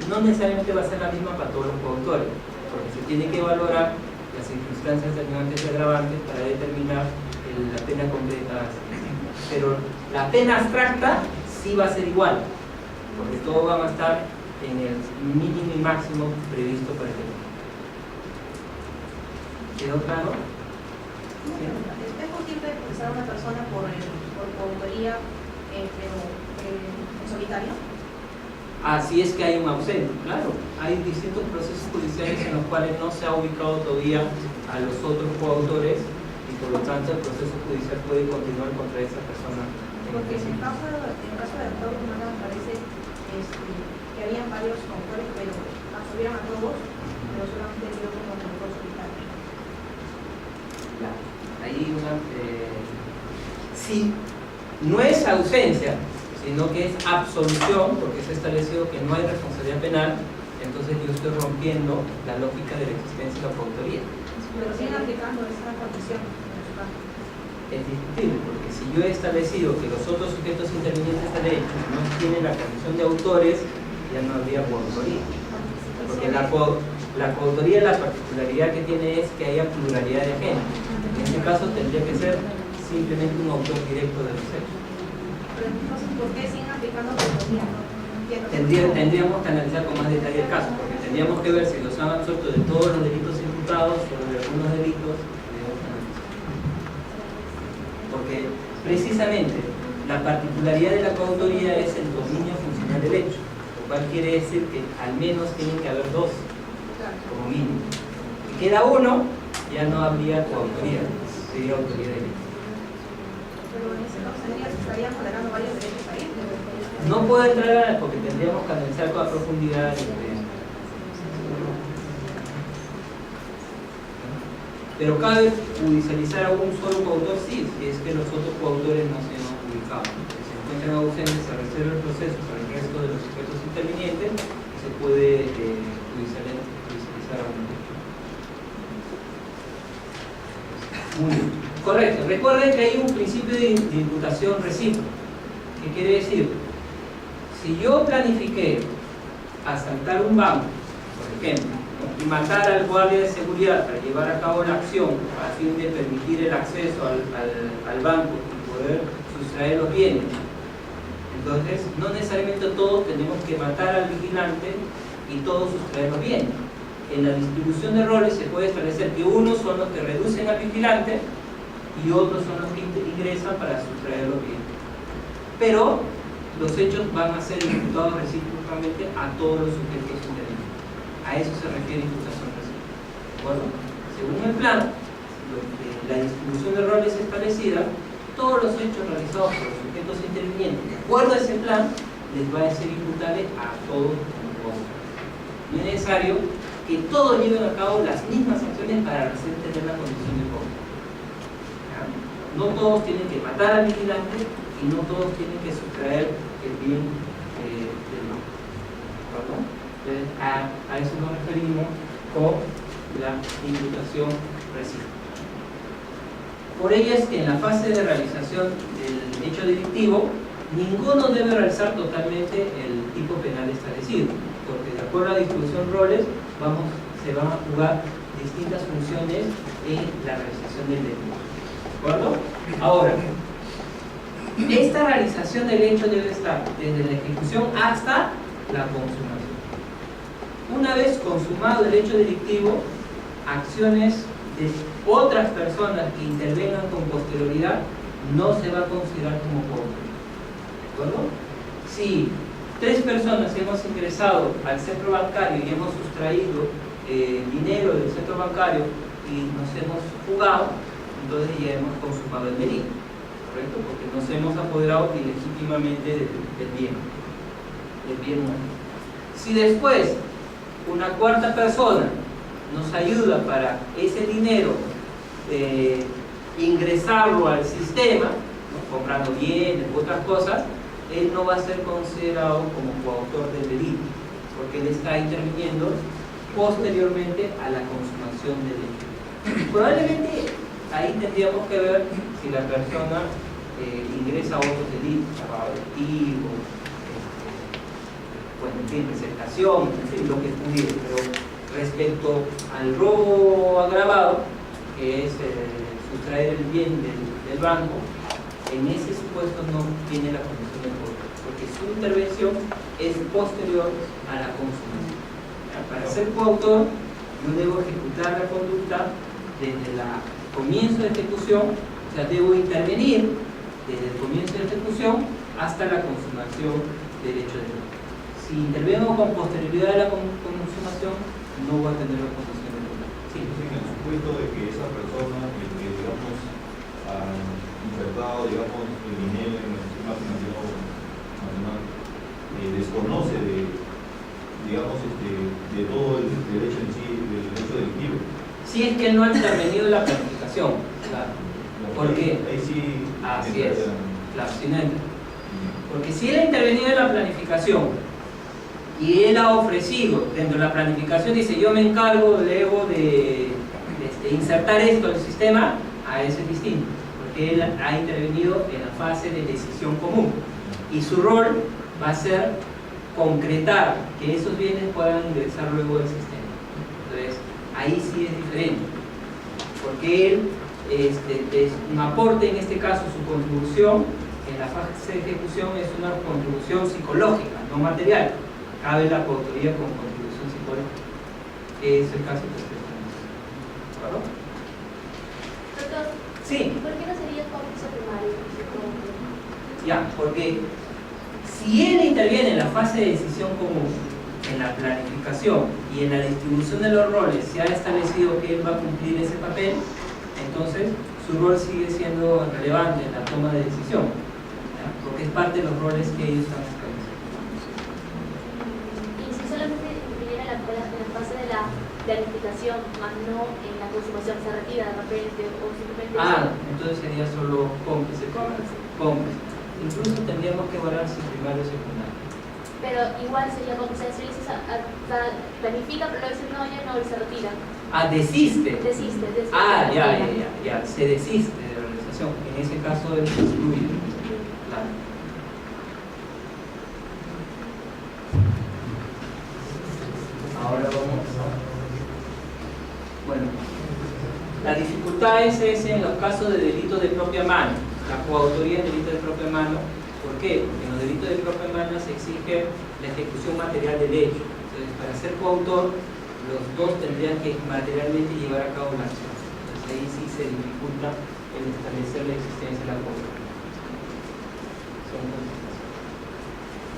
no necesariamente va a ser la misma para todos los coautores, porque se tiene que valorar las circunstancias atenuantes y agravantes para determinar la pena concreta. Pero la pena abstracta sí va a ser igual, porque todos van a estar en el mínimo y máximo previsto para el delito. ¿Quedó claro? ¿Sí? ¿Es posible expulsar a una persona por coautoría en solitario? Así es que hay un ausente, claro. Hay distintos procesos judiciales en los cuales no se ha ubicado todavía a los otros coautores y por lo tanto el proceso judicial puede continuar contra esa persona. Porque en el caso de Arturo Humana me parece que habían varios autores, pero absorbieron a todos, pero solamente dio como autor solitario. Ahí sí, no es ausencia, sino que es absolución, porque se ha establecido que no hay responsabilidad penal, entonces yo estoy rompiendo la lógica de la existencia de la coautoría. Pero siguen aplicando esa condición en su caso. Es discutible, porque si yo he establecido que los otros sujetos intervinientes del hecho no tienen la condición de autores, ya no habría coautoría. Porque La coautoría, la particularidad que tiene es que haya pluralidad de agentes. En este caso tendría que ser simplemente un autor directo de los hechos. Pero entonces, ¿por qué siguen aplicando coautoría? No entiendo. Tendríamos que analizar con más detalle el caso, porque tendríamos que ver si los han absuelto de todos los delitos imputados o de algunos delitos. Porque precisamente la particularidad de la coautoría es el dominio funcional del hecho, lo cual quiere decir que al menos tienen que haber dos, como mínimo. Si queda uno, ya no habría coautoría, sería autoría del hecho. Pero en ese caso estarían vulnerando varios derechos ahí. No puedo entrar porque tendríamos que analizar con profundidad. Pero cabe judicializar a un solo coautor, sí, si es que los otros coautores no se han publicado. Si se encuentran ausentes, se reserva el proceso para el resto de los sujetos intervinientes, se puede judicializar a uno. Muy bien. Correcto. Recuerden que hay un principio de imputación recíproca. ¿Qué quiere decir? Si yo planifiqué asaltar un banco, por ejemplo, y matar al guardia de seguridad para llevar a cabo la acción a fin de permitir el acceso al banco y poder sustraer los bienes, entonces no necesariamente todos tenemos que matar al vigilante y todos sustraer los bienes. En la distribución de roles se puede establecer que unos son los que reducen al vigilante y otros son los que ingresan para sustraer los bienes. Pero los hechos van a ser imputados recíprocamente a todos los sujetos intervenientes. A eso se refiere imputación recíproca. ¿De acuerdo? Según el plan, la distribución de roles establecida, todos los hechos realizados por los sujetos intervinientes, de acuerdo a ese plan, les va a ser imputable a todos como coautor. No es necesario que todos lleven a cabo las mismas acciones para hacer tener la condición de coautor. No todos tienen que matar al vigilante y no todos tienen que sustraer el bien del banco. ¿De acuerdo? Entonces, a eso nos referimos con la imputación recíproca. Por ello es que en la fase de realización del hecho delictivo, ninguno debe realizar totalmente el tipo penal establecido, porque de acuerdo a la distribución de roles se van a jugar distintas funciones en la realización del delito. ¿De acuerdo? Ahora, esta realización del hecho debe estar desde la ejecución hasta la consumación. Una vez consumado el hecho delictivo, acciones de otras personas que intervengan con posterioridad no se va a considerar como coautor. ¿De acuerdo? Si 3 personas hemos ingresado al centro bancario y hemos sustraído dinero del centro bancario y nos hemos fugado, entonces ya hemos consumado el delito, ¿correcto? Porque nos hemos apoderado ilegítimamente del bien humano. Si después una cuarta persona nos ayuda para ese dinero ingresarlo al sistema, ¿no? Comprando bienes u otras cosas, él no va a ser considerado como coautor del delito, porque él está interviniendo posteriormente a la consumación del delito. Probablemente ahí tendríamos que ver si la persona ingresa a otros delitos, lavado de activos, bueno, en fin, presentación, en fin, lo que pudiera, pero respecto al robo agravado, que es sustraer el bien del banco, en ese supuesto no tiene la condición de coautor, porque su intervención es posterior a la consumación. Para ser coautor, yo debo ejecutar la conducta desde el comienzo de ejecución, o sea, debo intervenir desde el comienzo de ejecución hasta la consumación del hecho de delito. Si intervengo con posterioridad a la consumación, no voy a tener la condición de delito. Sí. En el supuesto de que esa persona que digamos, ha insertado digamos, el dinero en el sistema financiero nacional, desconoce de todo el derecho en sí, del derecho delictivo. Si es que él no ha intervenido en la planificación, claro. Porque ahí sí. Así es, claro, si no entra. Porque si él ha intervenido en la planificación y él ha ofrecido dentro de la planificación, dice yo me encargo luego de insertar esto al sistema, a eso es distinto, porque él ha intervenido en la fase de decisión común y su rol va a ser concretar que esos bienes puedan ingresar luego al sistema. Entonces, ahí sí es diferente, porque él es un aporte, en este caso su contribución en la fase de ejecución es una contribución psicológica, no material. Cabe la coautoría con contribución psicológica, que es el caso que ustedes tenemos. ¿De acuerdo? Doctor, Sí. ¿por qué no sería cómplice primario? Ya, porque si él interviene en la fase de decisión común, en la planificación y en la distribución de los roles, se ha establecido que él va a cumplir ese papel, entonces su rol sigue siendo relevante en la toma de decisión, ¿ya? Porque es parte de los roles que ellos están estableciendo. Y si solamente interviene en la fase de la planificación, más no en la consumación, se retira de repente o simplemente... Entonces sería solo cómplice. Cómplice. Incluso tendríamos que evaluar si primario o secundario. Pero igual sería como si él planifica, pero luego dice no, ya no, y se retira. Desiste. Desiste. Ya. Se desiste de la realización. En ese caso él se excluye. Claro. Ahora vamos a... Bueno, la dificultad es en los casos de delito de propia mano. La coautoría en delito de propia mano. ¿Por qué? Porque en los delitos de propia mano se exige la ejecución material del hecho. Entonces, para ser coautor, los dos tendrían que materialmente llevar a cabo la acción. Entonces, ahí sí se dificulta el establecer la existencia de la coautoría.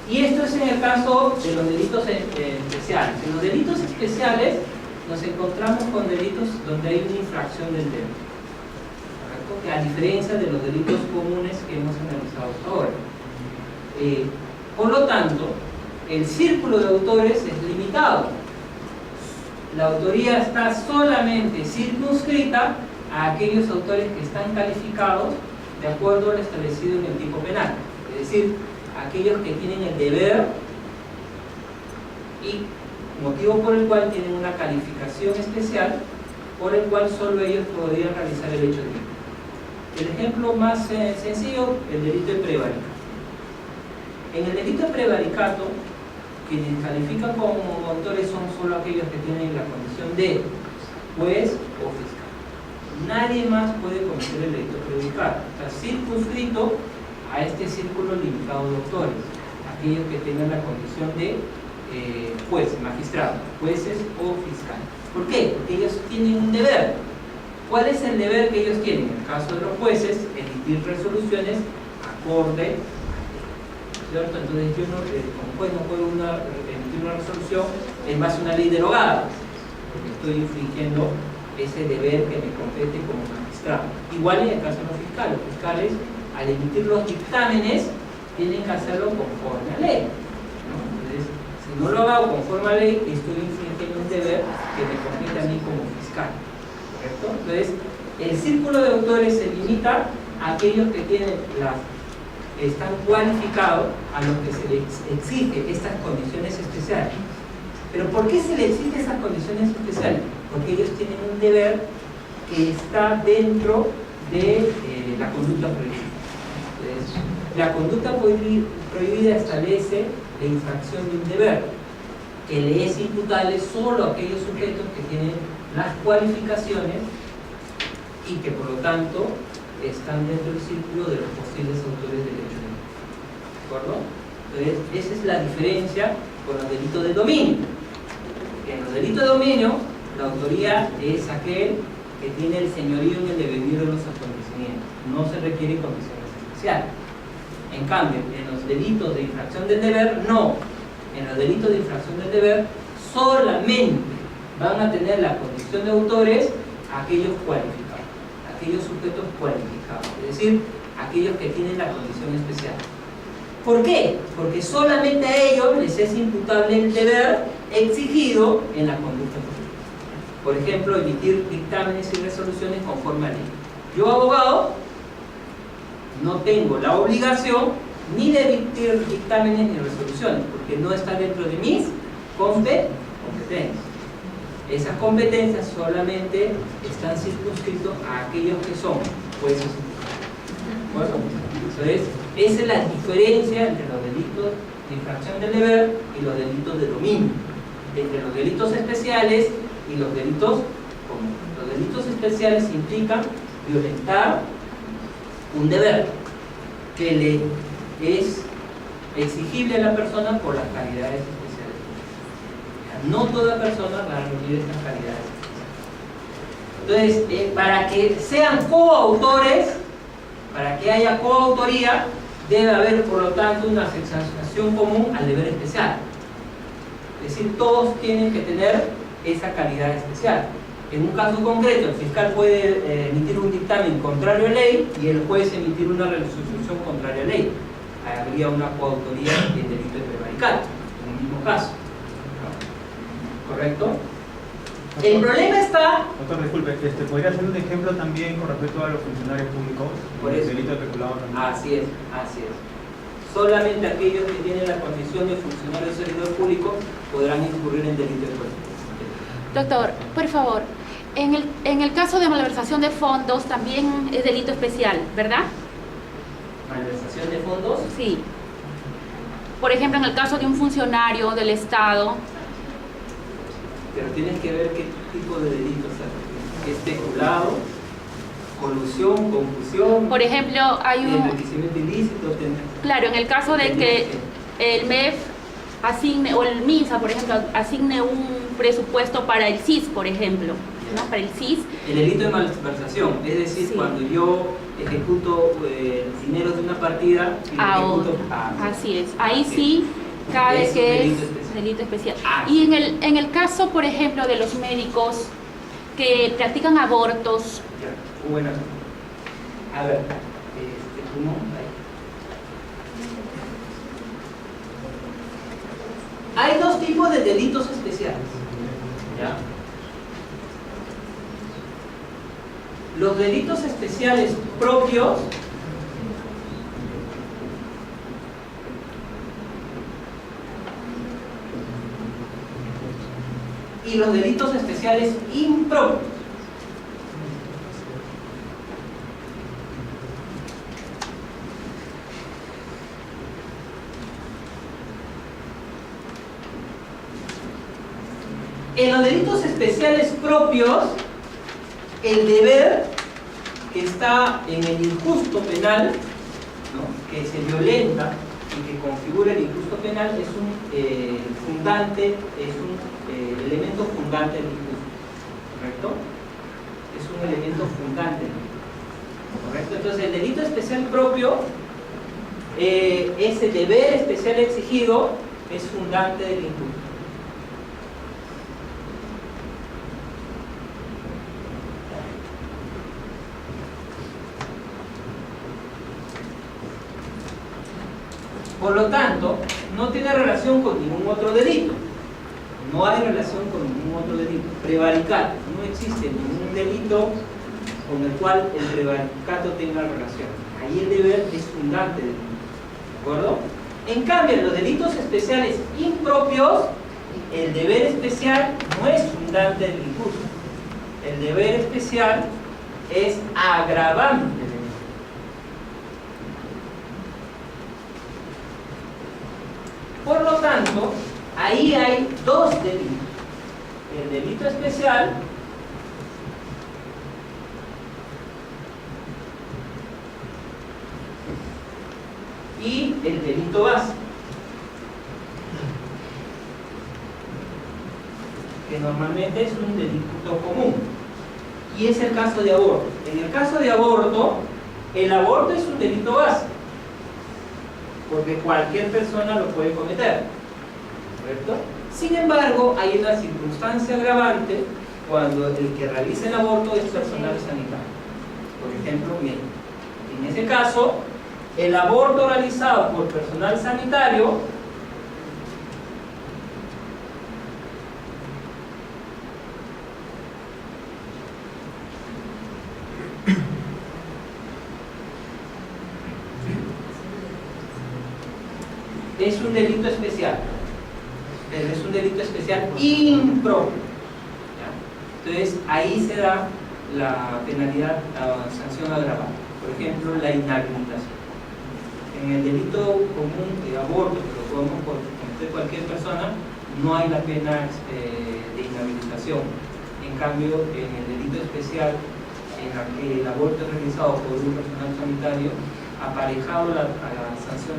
Y esto es en el caso de los delitos especiales. En los delitos especiales nos encontramos con delitos donde hay una infracción del deber. Que a diferencia de los delitos comunes que hemos analizado hasta ahora. Por lo tanto, el círculo de autores es limitado. La autoría está solamente circunscrita a aquellos autores que están calificados de acuerdo a lo establecido en el tipo penal. Es decir, aquellos que tienen el deber y motivo por el cual tienen una calificación especial por el cual solo ellos podrían realizar el hecho de delito. El ejemplo más sencillo, el delito de prevaricato. En el delito de prevaricato, quienes califican como autores son solo aquellos que tienen la condición de juez o fiscal. Nadie más puede cometer el delito de prevaricato. Está circunscrito a este círculo limitado de autores, aquellos que tengan la condición de juez, magistrado, jueces o fiscal. ¿Por qué? Porque ellos tienen un deber. ¿Cuál es el deber que ellos tienen? En el caso de los jueces, emitir resoluciones acorde, ¿cierto? Entonces yo como juez no puedo emitir una resolución en base a una ley derogada, porque estoy infringiendo ese deber que me compete como magistrado. Igual en el caso de los fiscales. Los fiscales, al emitir los dictámenes, tienen que hacerlo conforme a ley, ¿no? Entonces, si no lo hago conforme a ley, estoy infringiendo un deber que me compete a mí como fiscal. ¿Correcto? Entonces, el círculo de autores se limita a aquellos que están cualificados, a los que se les exige estas condiciones especiales. ¿Pero por qué se les exige esas condiciones especiales? Porque ellos tienen un deber que está dentro de la conducta prohibida. Entonces, la conducta prohibida establece la infracción de un deber que le es imputable solo a aquellos sujetos que tienen las cualificaciones y que por lo tanto están dentro del círculo de los posibles autores del hecho. ¿De acuerdo? Entonces, esa es la diferencia con los delitos de dominio. En los delitos de dominio, la autoría es aquel que tiene el señorío en el devenir de los acontecimientos. No se requieren condiciones especiales. En cambio, en los delitos de infracción del deber, no. En los delitos de infracción del deber, solamente van a tener la condición de autores aquellos cualificados, aquellos sujetos cualificados, es decir, aquellos que tienen la condición especial. ¿Por qué? Porque solamente a ellos les es imputable el deber exigido en la conducta pública. Por ejemplo, emitir dictámenes y resoluciones conforme a ley. Yo, abogado, no tengo la obligación ni de emitir dictámenes ni resoluciones, porque no está dentro de mis competencias. Esas competencias solamente están circunscritas a aquellos que son jueces. Bueno, entonces, esa es la diferencia entre los delitos de infracción del deber y los delitos de dominio. Entre los delitos especiales y los delitos comunes. Los delitos especiales implican violentar un deber que le es exigible a la persona por las calidades especiales. No toda persona va a reunir estas calidades especiales. Entonces, para que sean coautores, para que haya coautoría, debe haber, por lo tanto, una sensación común al deber especial. Es decir, todos tienen que tener esa calidad especial. En un caso concreto, el fiscal puede emitir un dictamen contrario a ley y el juez emitir una resolución contraria a ley. Habría una coautoría en delito de prevaricato, en el mismo caso. ¿Correcto? El problema está... Doctor, disculpe, ¿podría hacer un ejemplo también con respecto a los funcionarios públicos? Por El eso. delito de peculado también. Así es, así es. Solamente aquellos que tienen la condición de funcionario servidor público podrán incurrir en delito de política. Doctor, por favor, en el caso de malversación de fondos también es delito especial, ¿verdad? ¿Malversación de fondos? Sí. Por ejemplo, en el caso de un funcionario del Estado, Pero tienes que ver qué tipo de delitos hay. ¿Es peculado? ¿Colusión? ¿Confusión? por ejemplo, hay un... ¿Enriquecimiento ilícito? Claro, en el caso de que el MEF asigne, o el MINSA, por ejemplo, asigne un presupuesto para el CIS, por ejemplo, ¿no? Para el CIS. El delito de malversación, es decir, Sí. cuando yo ejecuto dinero de una partida y lo ejecuto Así es. Ahí sí cabe Es que delito es especial. delito especial. Ah. Y en el caso, por ejemplo, de los médicos que practican abortos, Ya, bueno. A ver, ¿cómo? Hay dos tipos de delitos especiales. ¿Ya? Los delitos especiales propios y los delitos especiales impropios. En los delitos especiales propios, el deber que está en el injusto penal, ¿no?, que se violenta y que configura el injusto penal, es un fundante, es un elemento fundante del injusto, ¿correcto? Es un elemento fundante, ¿correcto? Entonces, el delito especial propio, ese deber especial exigido, es fundante del injusto. Por lo tanto, no tiene relación con ningún otro delito. No hay relación con ningún otro delito. Prevaricato. No existe ningún delito con el cual el prevaricato tenga relación. Ahí el deber es fundante del delito. ¿De acuerdo? En cambio, en los delitos especiales impropios, el deber especial no es fundante del injusto. El deber especial es agravante. Por lo tanto, ahí hay dos delitos. El delito especial y el delito básico, que normalmente es un delito común. Y es el caso de aborto. En el caso de aborto, el aborto es un delito básico, porque cualquier persona lo puede cometer, ¿correcto? Sin embargo, hay una circunstancia agravante cuando el que realiza el aborto es personal sanitario. Por ejemplo, médico. En ese caso, el aborto realizado por personal sanitario es un delito especial, pero es un delito especial impropio. ¿Ya? Entonces, ahí se da la penalidad, la sanción agravada. Por ejemplo, la inhabilitación. En el delito común de aborto, que lo podemos cometer cualquier persona, no hay la pena de inhabilitación. En cambio, en el delito especial, en la que el aborto es realizado por un personal sanitario, aparejado a la sanción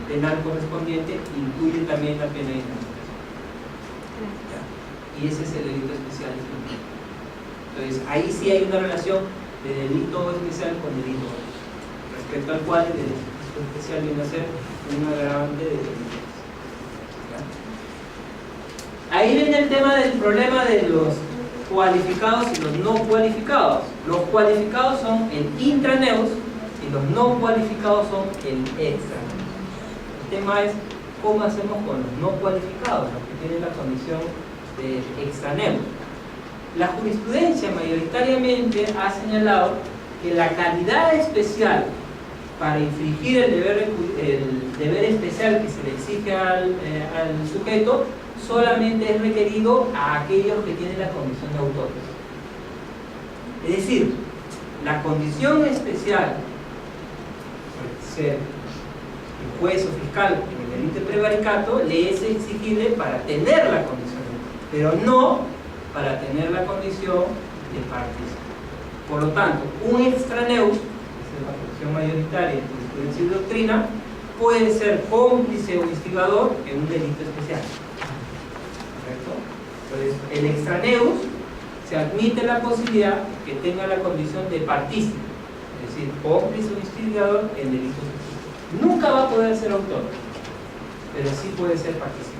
penal correspondiente, incluye también la pena de inhabilitación. Y ese es el delito especial. Entonces, ahí sí hay una relación de delito especial con delito, respecto al cual el delito especial viene a ser un agravante de delito. Ahí viene el tema del problema de los cualificados y los no cualificados. Los cualificados son el intraneus y los no cualificados son el extraneus. El tema es cómo hacemos con los no cualificados, los que tienen la condición de extraneus. La jurisprudencia mayoritariamente ha señalado que la calidad especial para infringir el deber especial que se le exige al sujeto solamente es requerido a aquellos que tienen la condición de autores. Es decir, la condición especial, puede ser el juez o fiscal en el delito de prevaricato, le es exigible para tener la condición, pero no para tener la condición de partícipe. Por lo tanto, un extraneus, que es la posición mayoritaria en jurisprudencia y doctrina, puede ser cómplice o instigador en un delito especial. ¿Correcto? Entonces, el extraneus se admite la posibilidad que tenga la condición de partícipe, es decir, cómplice o instigador en delitos especiales. Nunca va a poder ser autor, pero sí puede ser partícipe.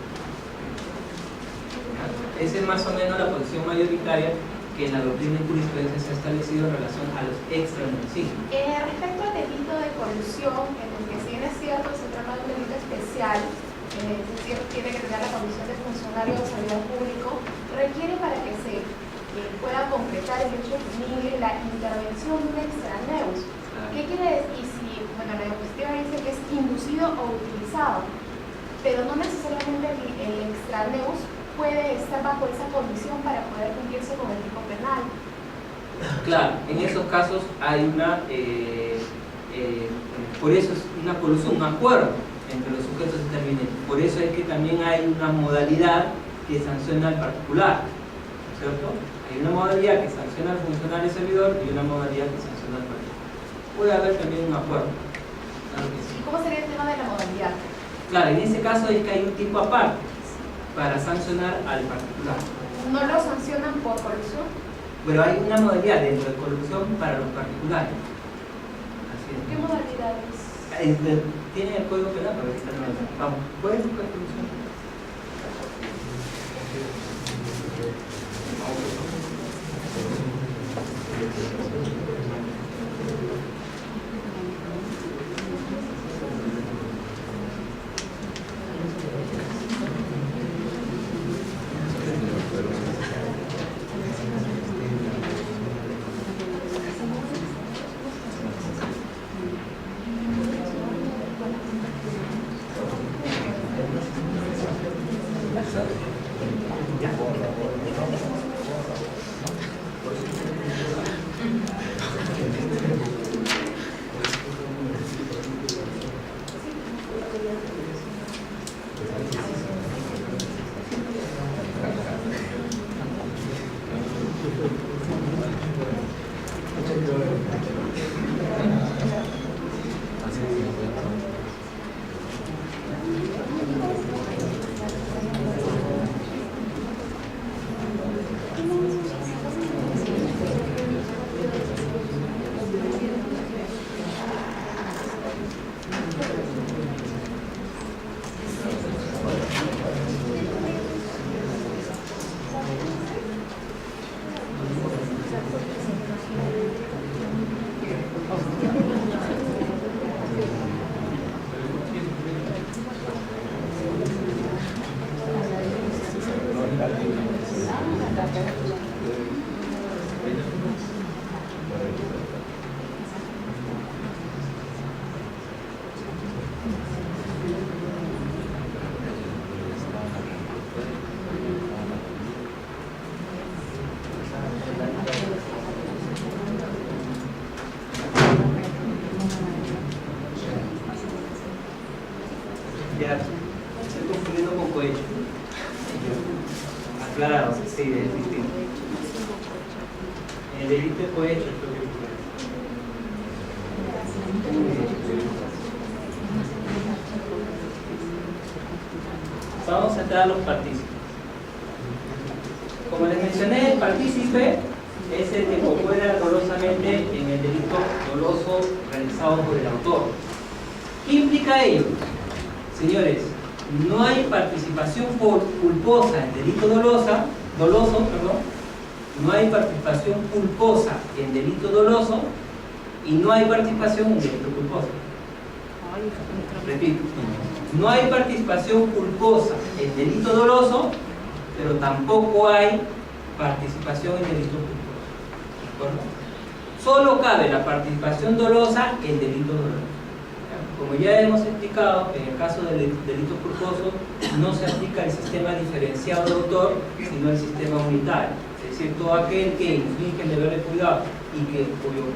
Esa es más o menos la posición mayoritaria que en la doctrina y jurisprudencia se ha establecido en relación a los extraneus. Sí. Respecto al delito de colusión, en el que si bien es cierto se trata de un delito especial, es decir, tiene que tener la condición de funcionario de servidor público, requiere para que se pueda concretar el hecho punible la intervención de un extraneus. ¿Qué quiere decir? Y si, bueno, la diapositiva dice que es inducido o utilizado, pero no necesariamente el extraneus puede estar bajo esa condición para poder cumplirse con el tipo penal. Claro, en esos casos hay una, por eso es una colusión, un acuerdo entre los sujetos intervinientes. Por eso es que también hay una modalidad que sanciona al particular, ¿cierto? Hay una modalidad que sanciona al funcionario servidor y una modalidad que sanciona al particular. Puede haber también un acuerdo. Claro que sí. ¿Cómo sería el tema de la modalidad? Claro, en ese caso es que hay un tipo aparte para sancionar al particular. ¿No lo sancionan por colusión? Pero hay una modalidad dentro de corrupción para los particulares. Así es. ¿Qué modalidades? Tiene el código penal, pero ahorita no. Vamos, ¿puedes buscar corrupción? Ya, estoy confundiendo con cohecho. Aclarado, sí, es distinto. El delito de cohecho es lo que vamos a entrar a los partícipes. Como les mencioné, el partícipe es el que coopera dolosamente en el delito doloso realizado por el autor. ¿Qué implica ello? Señores, no hay participación culposa en delito doloso, no hay participación culposa en delito doloso y no hay participación en delito culposo. Repito, no hay participación culposa en delito doloso, pero tampoco hay participación en delito culposo. ¿De acuerdo? Solo cabe la participación dolosa en delito doloso. Como ya hemos explicado, en el caso del delito culposo no se aplica el sistema diferenciado de autor, sino el sistema unitario. Es decir, todo aquel que infringe el deber de cuidado y que como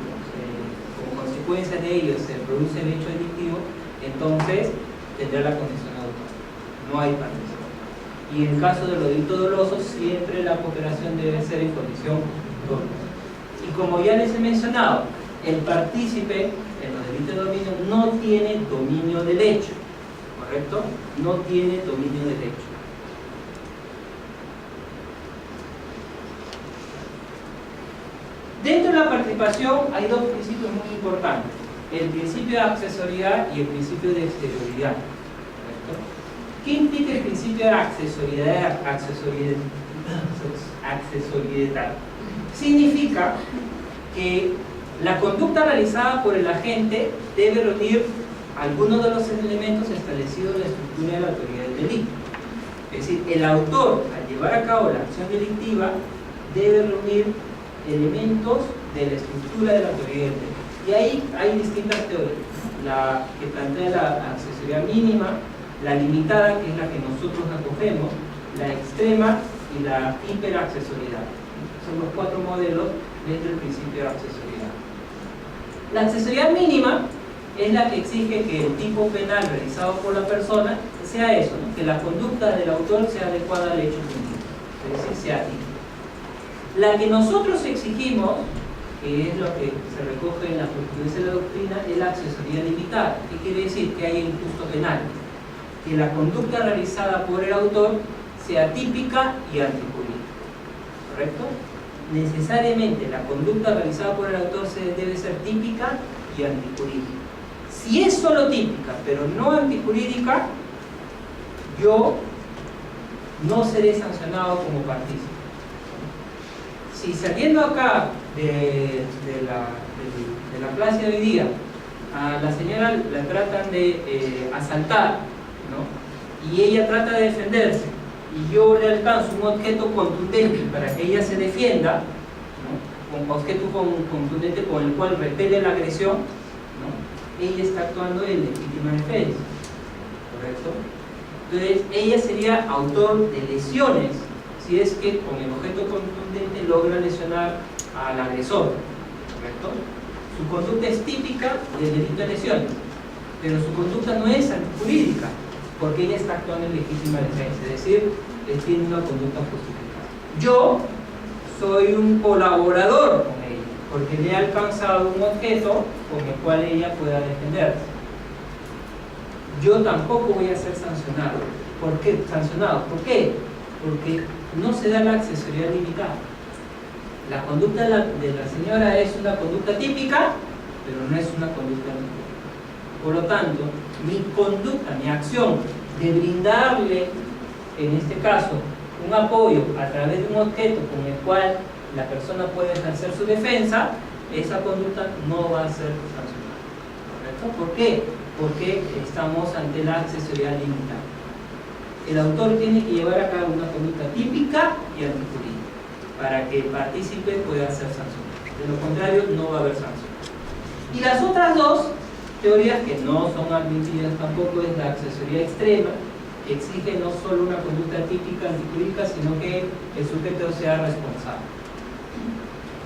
consecuencia de ello se produce el hecho delictivo, entonces tendrá la condición de autor. No hay participación. Y en el caso de los delitos dolosos, siempre la cooperación debe ser en condición dolosa. Y como ya les he mencionado, el partícipe en los delitos de dominio no tiene dominio del hecho, ¿correcto? No tiene dominio del hecho. Dentro de la participación hay dos principios muy importantes: el principio de accesoriedad y el principio de exterioridad, ¿correcto? ¿Qué implica el principio de accesoriedad? Accesoriedad significa que la conducta realizada por el agente debe reunir algunos de los elementos establecidos en la estructura de la autoridad del delito. Es decir, el autor, al llevar a cabo la acción delictiva, debe reunir elementos de la estructura de la autoridad del delito. Y ahí hay distintas teorías. La que plantea la accesoriedad mínima, la limitada, que es la que nosotros acogemos, la extrema y la hiperaccesoriedad. Son los 4 modelos dentro del principio de accesoriedad. La accesoriedad mínima es la que exige que el tipo penal realizado por la persona sea eso, ¿no? Que la conducta del autor sea adecuada al hecho cometido, es decir, sea típica. La que nosotros exigimos, que es lo que se recoge en la jurisprudencia de la doctrina, es la accesoría limitada. ¿Qué quiere decir? Que haya impulso penal, que la conducta realizada por el autor sea típica y antijurídica, ¿correcto? Necesariamente la conducta realizada por el autor debe ser típica y antijurídica. Si es solo típica pero no antijurídica, yo no seré sancionado como partícipe. Si saliendo acá de la clase de hoy día a la señora la tratan de asaltar, ¿no? Y ella trata de defenderse y yo le alcanzo un objeto contundente para que ella se defienda, ¿no? Un objeto contundente con el cual repele la agresión, ¿no? Ella está actuando en legítima defensa, ¿correcto? Entonces ella sería autor de lesiones si es que con el objeto contundente logra lesionar al agresor, ¿correcto? Su conducta es típica del delito de lesiones, pero su conducta no es antijurídica, porque ella está actuando en legítima defensa, es decir, tiene una conducta justificada. Yo soy un colaborador con ella, porque le he alcanzado un objeto con el cual ella pueda defenderse. Yo tampoco voy a ser sancionado. ¿Por qué? ¿Por qué? Porque no se da la accesoriedad limitada. La conducta de la señora es una conducta típica, pero no es una conducta antijurídica. Por lo tanto, mi conducta, mi acción de brindarle, en este caso, un apoyo a través de un objeto con el cual la persona puede ejercer su defensa, esa conducta no va a ser sancionada, ¿correcto? ¿Por qué? Porque estamos ante la accesoriedad limitada. El autor tiene que llevar a cabo una conducta típica y antijurídica para que el partícipe pueda ser sancionado. De lo contrario, no va a haber sanción. Y las otras dos teorías que no son admitidas tampoco es la accesoría extrema, que exige no solo una conducta típica antijurídica, sino que el sujeto sea responsable.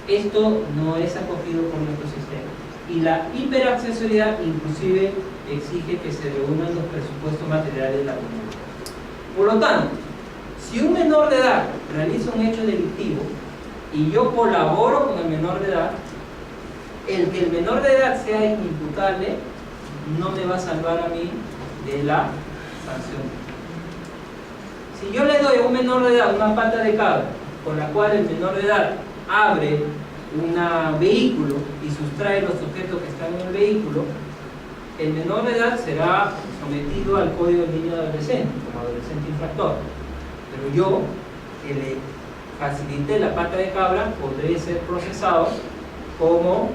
Esto no es acogido por nuestro sistema. Y la hiperaccesoriedad inclusive exige que se reúnan los presupuestos materiales de la comunidad. Por lo tanto, si un menor de edad realiza un hecho delictivo, y yo colaboro con el menor de edad, el que el menor de edad sea inimputable no me va a salvar a mí de la sanción. Si yo le doy a un menor de edad una pata de cabra con la cual el menor de edad abre un vehículo y sustrae los objetos que están en el vehículo, el menor de edad será sometido al Código de Niño y Adolescente como adolescente infractor. Pero yo, que le facilité la pata de cabra, podré ser procesado como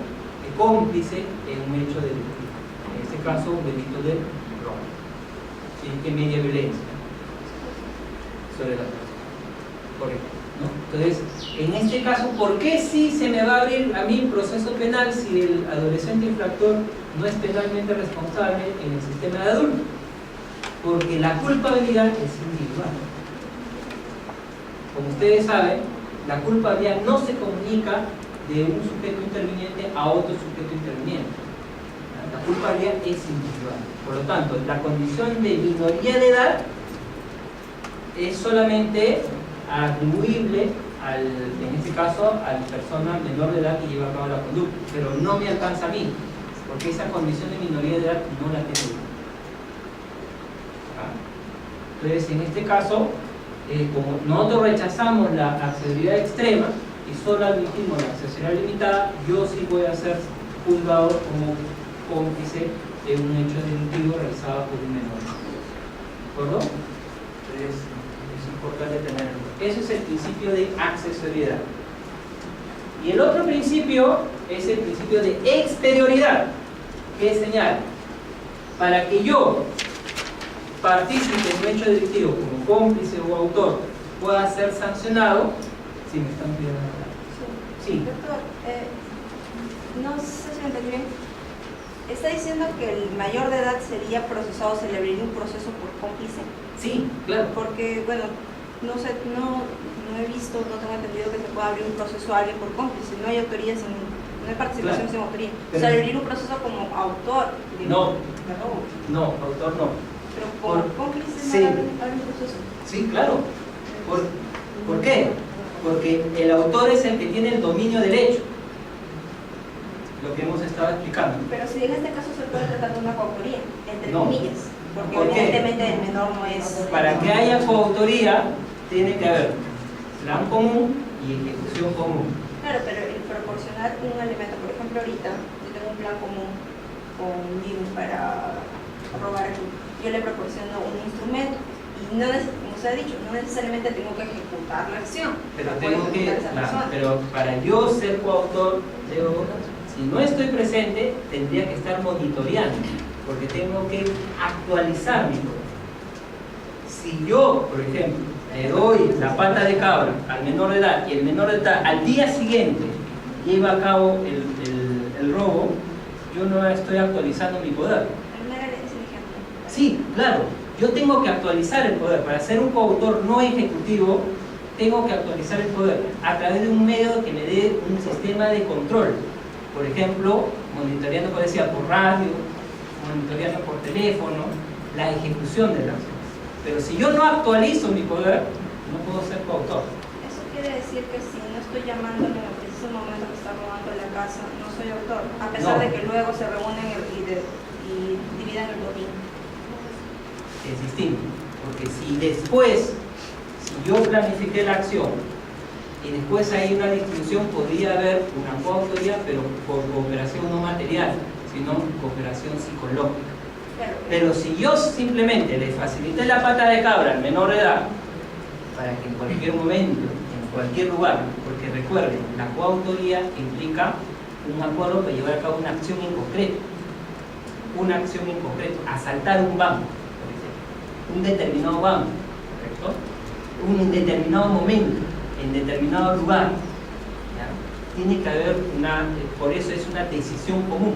cómplice en un hecho delictivo. En este caso, un delito de robo, ¿sí? Que media violencia sobre la persona. Correcto, ¿no? Entonces, en este caso, ¿por qué sí se me va a abrir a mí proceso penal si el adolescente infractor no es penalmente responsable en el sistema de adultos? Porque la culpabilidad es individual. Como ustedes saben, la culpabilidad no se comunica de un sujeto interviniente a otro sujeto interviniente. La culpabilidad es individual. Por lo tanto, la condición de minoría de edad es solamente atribuible en este caso a la persona menor de edad que lleva a cabo la conducta, pero no me alcanza a mí, porque esa condición de minoría de edad no la tengo. Entonces, en este caso, como nosotros rechazamos la accesibilidad extrema y solo admitimos la accesibilidad limitada, yo sí voy a ser juzgado como cómplice de un hecho delictivo realizado por un menor. ¿De acuerdo? Entonces, es importante tenerlo. Ese es el principio de accesibilidad. Y el otro principio es el principio de exterioridad, que señala, para que yo participe en un hecho delictivo como cómplice o autor pueda ser sancionado, si me están pidiendo la palabra. Sí. Doctor, no sé si me entendí bien. ¿Está diciendo que el mayor de edad sería procesado, se le abriría un proceso por cómplice? Sí, claro. Porque, bueno, no sé, no he visto, no tengo entendido que se pueda abrir un proceso a alguien por cómplice. No hay autoría no hay participación sin autoría. O sea, abrir un proceso como autor de robo. No, autor no. Pero como cómplice sí. no abre un proceso. Sí, claro. ¿Por qué? Porque el autor es el que tiene el dominio del hecho. Lo que hemos estado explicando. Pero si en este caso se puede tratar de una coautoría, entre No. comillas, porque ¿Por qué? evidentemente el menor no es... Para que haya coautoría, tiene que haber plan común y ejecución común. Claro, pero el proporcionar un elemento, por ejemplo, ahorita yo tengo un plan común con Jim para robar aquí, yo le proporciono un instrumento y no, como usted ha dicho, no necesariamente tengo que ejecutar la acción, Pero la puede tengo que, ejecutar esa persona. pero para yo ser coautor, si no estoy presente, tendría que estar monitoreando, porque tengo que actualizar mi programa. Si yo, por ejemplo, le doy la pata de cabra al menor de edad y el menor de edad al día siguiente lleva a cabo el robo, yo no estoy actualizando mi poder. Pero no era ese el ejemplo. Sí, claro, yo tengo que actualizar el poder. Para ser un coautor no ejecutivo, tengo que actualizar el poder a través de un medio que me dé un sistema de control. Por ejemplo, monitoreando, como decía, por radio, monitoreando por teléfono, la ejecución de la acción. Pero si yo no actualizo mi poder, no puedo ser coautor. Eso quiere decir que si no estoy llamándole en el preciso momento que está robando la casa, no soy autor, a pesar No. de que luego se reúnen y dividan el botín. Es distinto, porque si después, si yo planifiqué la acción y después hay una distribución, podría haber una coautoría, pero por cooperación no material, sino cooperación psicológica. Pero si yo simplemente le facilité la pata de cabra al menor de edad, para que en cualquier momento, en cualquier lugar, porque recuerden, la coautoría implica un acuerdo para llevar a cabo una acción en concreto. Una acción en concreto, asaltar un banco, por ejemplo, un determinado banco, ¿correcto? Un determinado momento, en determinado lugar. ¿Ya? Tiene que haber por eso es una decisión común.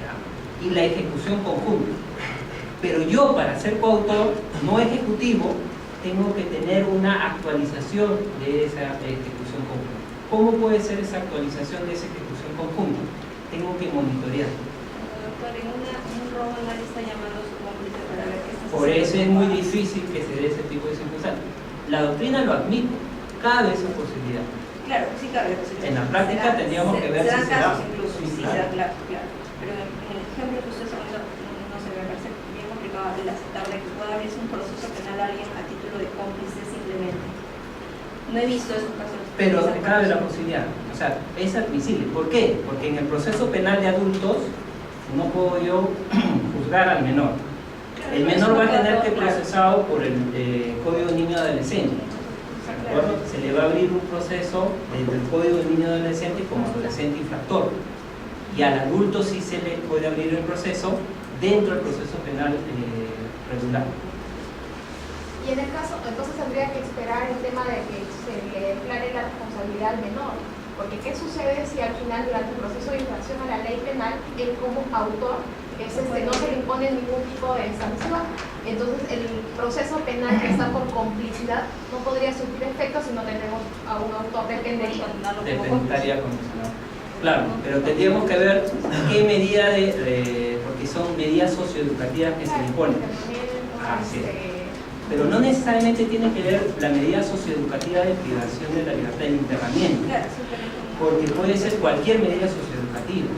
¿Ya? Y la ejecución conjunta. Pero yo, para ser coautor no ejecutivo, tengo que tener una actualización de esa ejecución conjunta. ¿Cómo puede ser esa actualización de esa ejecución conjunta? Tengo que monitorear. Doctor, en un robo nadie está llamando a su cómplice para ver qué está haciendo. Por eso es muy difícil que se dé ese tipo de circunstancias. La doctrina lo admite, cabe esa posibilidad. Claro, sí cabe la posibilidad. En la práctica tendríamos que ver se dan si se da. casos incluso, Sí, sí, claro. se da, claro, claro. Pero en el ejemplo que usted está poniendo, no se me parece bien complicado el aceptar de que pueda abrirse un proceso penal a alguien a título de cómplice simplemente. No he visto esos casos. Pero cabe la posibilidad, o sea, es admisible. ¿Por qué? Porque en el proceso penal de adultos no puedo yo juzgar al menor. El menor va a tener que procesado por el Código Niño Adolescente. ¿De acuerdo? Se le va a abrir un proceso desde el Código Niño Adolescente como adolescente infractor. Y al adulto sí se le puede abrir el proceso dentro del proceso penal regular. Y en el caso, entonces tendría que esperar el tema de que se le declare la responsabilidad al menor. Porque ¿qué sucede si al final durante el proceso de infracción a la ley penal, él como autor no se le impone ningún tipo de sanción? Entonces el proceso penal que está por complicidad no podría surtir efecto si no tenemos a un autor dependería. Dependería condicional. Claro, pero tendríamos que ver qué medida porque son medidas socioeducativas que se le imponen. Así es. Pero no necesariamente tiene que ver la medida socioeducativa de privación de la libertad del internamiento, porque puede ser cualquier medida socioeducativa.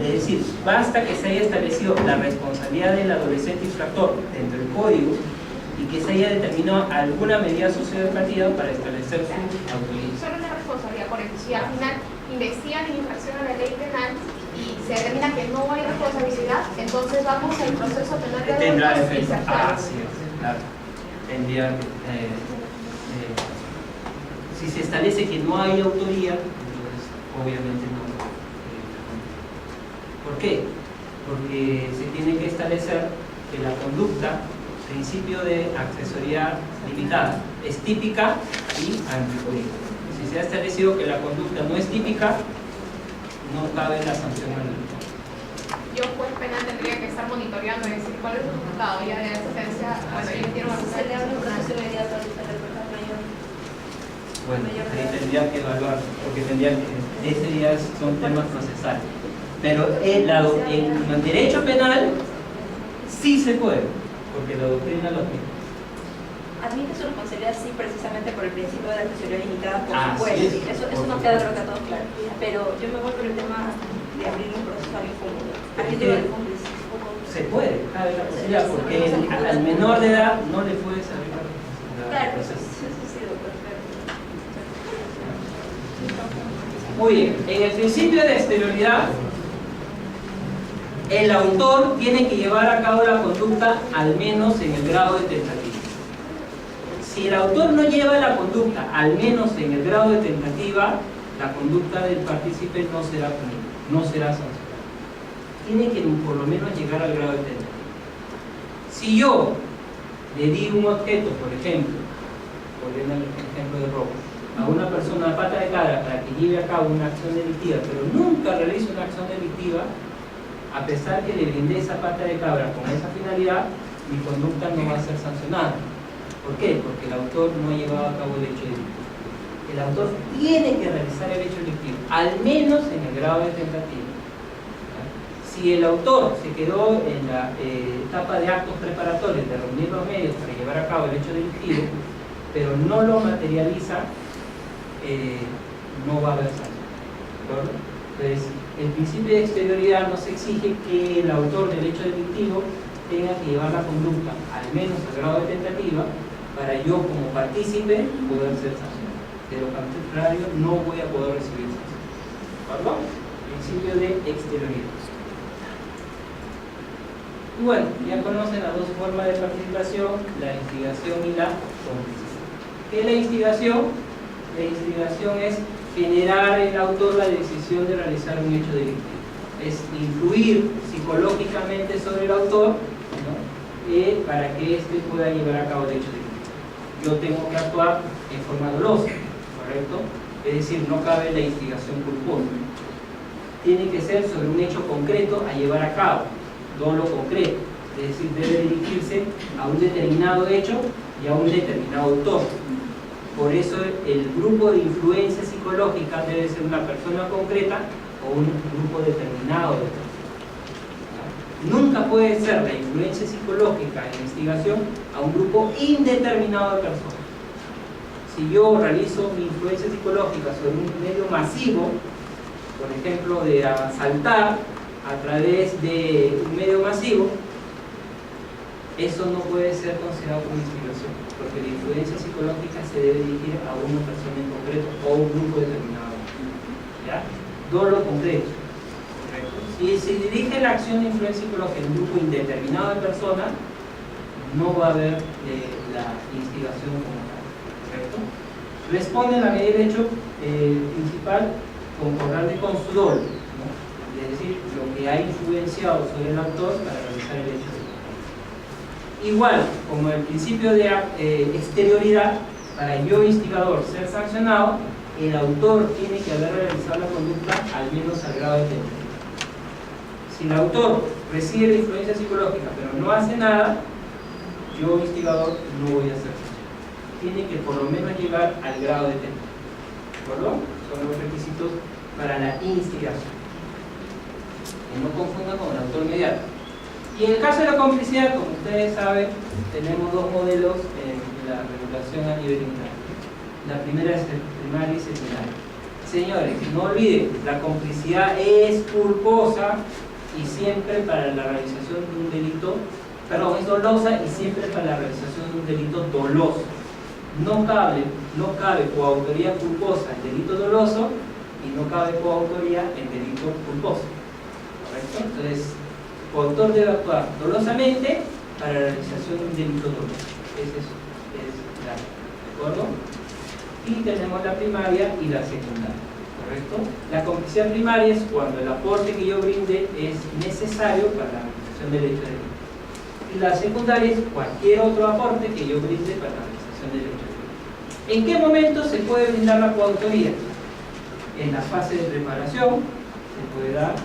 Es decir, basta que se haya establecido la responsabilidad del adolescente infractor dentro del código y que se haya determinado alguna medida socioeducativa para establecer su autoridad. Solo la responsabilidad, por ejemplo, si al final investigan en infracción a la ley penal y se determina que no hay responsabilidad, entonces vamos al proceso penal de Tendrá adultos y efecto. se aclara. Así es, claro. Tendría si se establece que no hay autoría, entonces obviamente no. ¿Por qué? Porque se tiene que establecer que la conducta, principio de accesoriedad limitada, es típica y antijurídica. Si se ha establecido que la conducta no es típica, no cabe la sanción al delito. Yo, juez penal, tendría que estar monitoreando y decir cuál es el resultado ya de la sentencia. Bueno, yo quiero Se le abre un proceso inmediato al reportaje mayor. Bueno, ahí tendría que evaluar, porque tendría que, ese día son temas procesales. Pero en derecho penal sí se puede, porque la doctrina lo tiene. Admite su responsabilidad, sí, precisamente por el principio de la accesoriedad limitada, por Así supuesto. es. Eso nos queda, creo que a todos claro. Pero yo me voy por el tema de abrir un proceso a alguien común. A título de cómplice. Se puede, cabe la posibilidad, porque al menor de edad no le puedes abrir la responsabilidad. Claro, del proceso. eso ha sido perfecto. Muy bien, en el principio de exterioridad, el autor tiene que llevar a cabo la conducta al menos en el grado de tentativa. Si el autor no lleva la conducta al menos en el grado de tentativa, la conducta del partícipe no será punida, no será sancionada. Tiene que por lo menos llegar al grado de tentativa. Si yo le di un objeto, por ejemplo, volviendo al ejemplo de robo, a una persona a pata de cabra para que lleve a cabo una acción delictiva, pero nunca realiza una acción delictiva, a pesar que le brindé esa pata de cabra con esa finalidad, mi conducta no va a ser sancionada. ¿Por qué? Porque el autor no ha llevado a cabo el hecho delictivo. El autor tiene que realizar el hecho delictivo, al menos en el grado de tentativa. Si el autor se quedó en la etapa de actos preparatorios, de reunir los medios para llevar a cabo el hecho delictivo, pero no lo materializa, no va a haber sanción. ¿De acuerdo? Entonces, el principio de exterioridad nos exige que el autor del hecho delictivo tenga que llevar la conducta al menos al grado de tentativa para yo como partícipe poder ser sancionado. De lo contrario no voy a poder recibir sanción. ¿De acuerdo? Principio de exterioridad. Y bueno, ya conocen las dos formas de participación, la instigación y la complicidad. ¿Qué es la instigación? La instigación es generar en el autor la decisión de realizar un hecho delictivo. Es influir psicológicamente sobre el autor, ¿no? Para que éste pueda llevar a cabo el hecho delictivo. Yo tengo que actuar en forma dolosa, ¿correcto? Es decir, no cabe la instigación culposa. Tiene que ser sobre un hecho concreto a llevar a cabo, dolo concreto. Es decir, debe dirigirse a un determinado hecho y a un determinado autor. Por eso el grupo de influencia psicológica debe ser una persona concreta o un grupo determinado de personas. Nunca puede ser la influencia psicológica en la instigación a un grupo indeterminado de personas. si yo realizo mi influencia psicológica sobre un medio masivo, por ejemplo, de asaltar a través de un medio masivo, eso no puede ser considerado como instigación, porque la influencia psicológica se debe dirigir a una persona en concreto o a un grupo determinado. ¿Ya? Dolo concreto. ¿Correcto? Si se dirige la acción de influencia psicológica en un grupo indeterminado de personas, no va a haber la instigación como tal. ¿Correcto? Responde la medida de hecho principal concordante con su dolo, ¿no? Es decir, lo que ha influenciado sobre el autor para realizar el hecho. Igual, como el principio de exterioridad, para yo instigador ser sancionado, el autor tiene que haber realizado la conducta al menos al grado de delito. Si el autor recibe la influencia psicológica pero no hace nada, yo instigador no voy a ser sancionado. Tiene que por lo menos llegar al grado de delito. ¿De acuerdo? Son los requisitos para la instigación. Que no confunda con el autor inmediato. Y en el caso de la complicidad, como ustedes saben, tenemos dos modelos en la regulación a nivel interno. La primera es el primario y secundario. Señores, no olviden, la complicidad es culposa y siempre para la realización de un delito, perdón, es dolosa y siempre para la realización de un delito doloso. No cabe coautoría culposa en delito doloso y no cabe coautoría en delito culposo. ¿Correcto? Entonces, coautor debe actuar dolosamente para la realización de un delito doloso. Ese es la, ¿de acuerdo? Y tenemos la primaria y la secundaria. ¿Correcto? La complicidad primaria es cuando el aporte que yo brinde es necesario para la realización del hecho de delito. Y la secundaria es cualquier otro aporte que yo brinde para la realización del hecho de delito. ¿En qué momento se puede brindar la coautoría? En la fase de preparación se puede dar,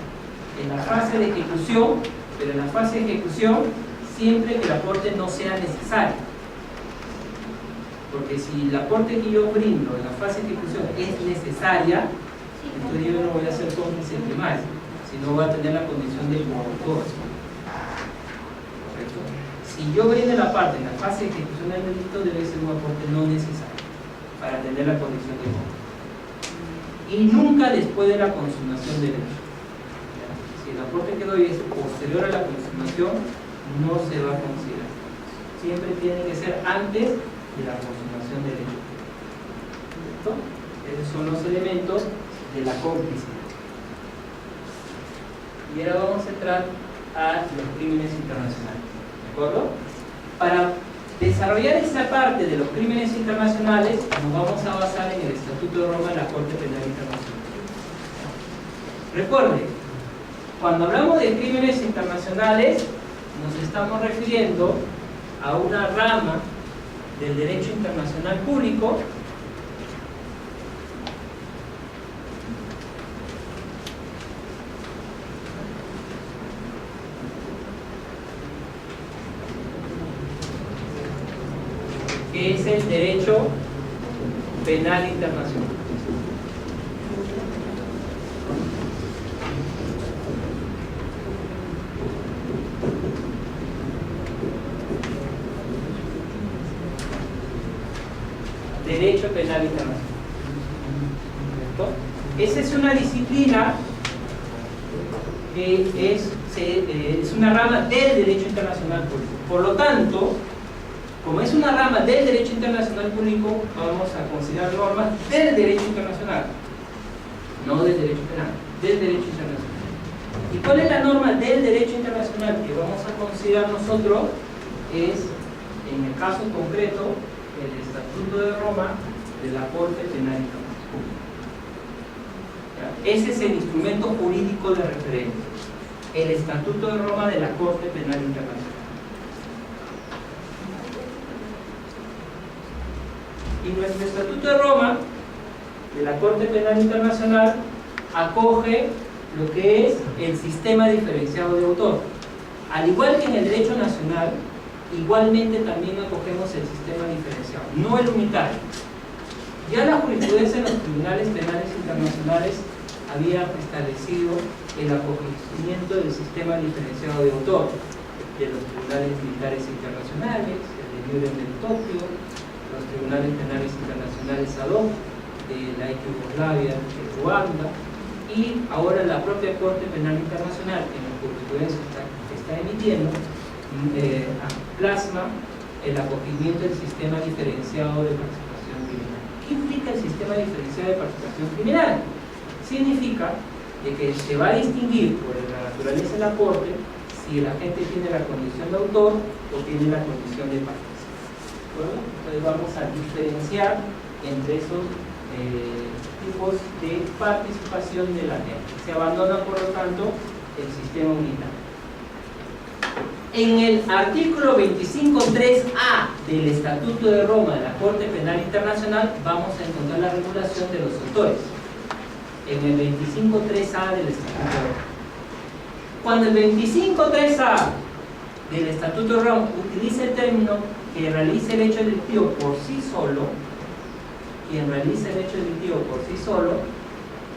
en la fase de ejecución, pero en la fase de ejecución siempre que el aporte no sea necesario. Porque si el aporte que yo brindo en la fase de ejecución es necesaria, entonces yo no voy a ser cómplice primario, sino voy a tener la condición de coautor. ¿Correcto? Si yo brindo la parte en la fase de ejecución del delito, debe ser un aporte no necesario para tener la condición de coautor. Y nunca después de la consumación del hecho. Si el aporte que doy es posterior a la consumación, no se va a considerar. Siempre tiene que ser antes de la consumación del hecho. ¿Listo? Esos son los elementos de la complicidad. Y ahora vamos a entrar a los crímenes internacionales. ¿De acuerdo? Para desarrollar esta parte de los crímenes internacionales, nos vamos a basar en el Estatuto de Roma de la Corte Penal Internacional. Recuerden, cuando hablamos de crímenes internacionales, nos estamos refiriendo a una rama del derecho internacional público que es el derecho penal internacional. Derecho penal internacional. ¿Correcto? Esa es una disciplina que es una rama del derecho internacional público. Por lo tanto, como es una rama del derecho internacional público, vamos a considerar normas del derecho internacional, no del derecho penal, del derecho internacional. ¿Y cuál es la norma del derecho internacional que vamos a considerar nosotros? Es, en el caso concreto, el Estatuto de Roma de la Corte Penal Internacional. Ese es el instrumento jurídico de referencia, el Estatuto de Roma de la Corte Penal Internacional. Y nuestro Estatuto de Roma de la Corte Penal Internacional acoge lo que es el sistema diferenciado de autor. Al igual que en el derecho nacional, igualmente también acogemos el sistema diferenciado, no el unitario. Ya la jurisprudencia en los tribunales penales internacionales había establecido el acogimiento del sistema diferenciado de autor de los tribunales militares internacionales, el de Nuremberg de Tokio, los tribunales penales internacionales tribunales ad hoc de la ex Yugoslavia, de Ruanda, y ahora la propia Corte Penal Internacional, que en la jurisprudencia está emitiendo, plasma el acogimiento del sistema diferenciado de participación criminal. ¿Qué implica el sistema diferenciado de participación criminal? Significa de que se va a distinguir por la naturaleza del aporte si el agente tiene la condición de autor o tiene la condición de partícipe. Entonces vamos a diferenciar entre esos tipos de participación de la gente. Se abandona, por lo tanto, el sistema unitario. En el artículo 25.3a del Estatuto de Roma de la Corte Penal Internacional vamos a encontrar la regulación de los autores. En el 25.3a del Estatuto de Roma. Cuando el 25.3a del Estatuto de Roma utiliza el término que realiza el hecho delictivo por sí solo, quien realiza el hecho delictivo por sí solo,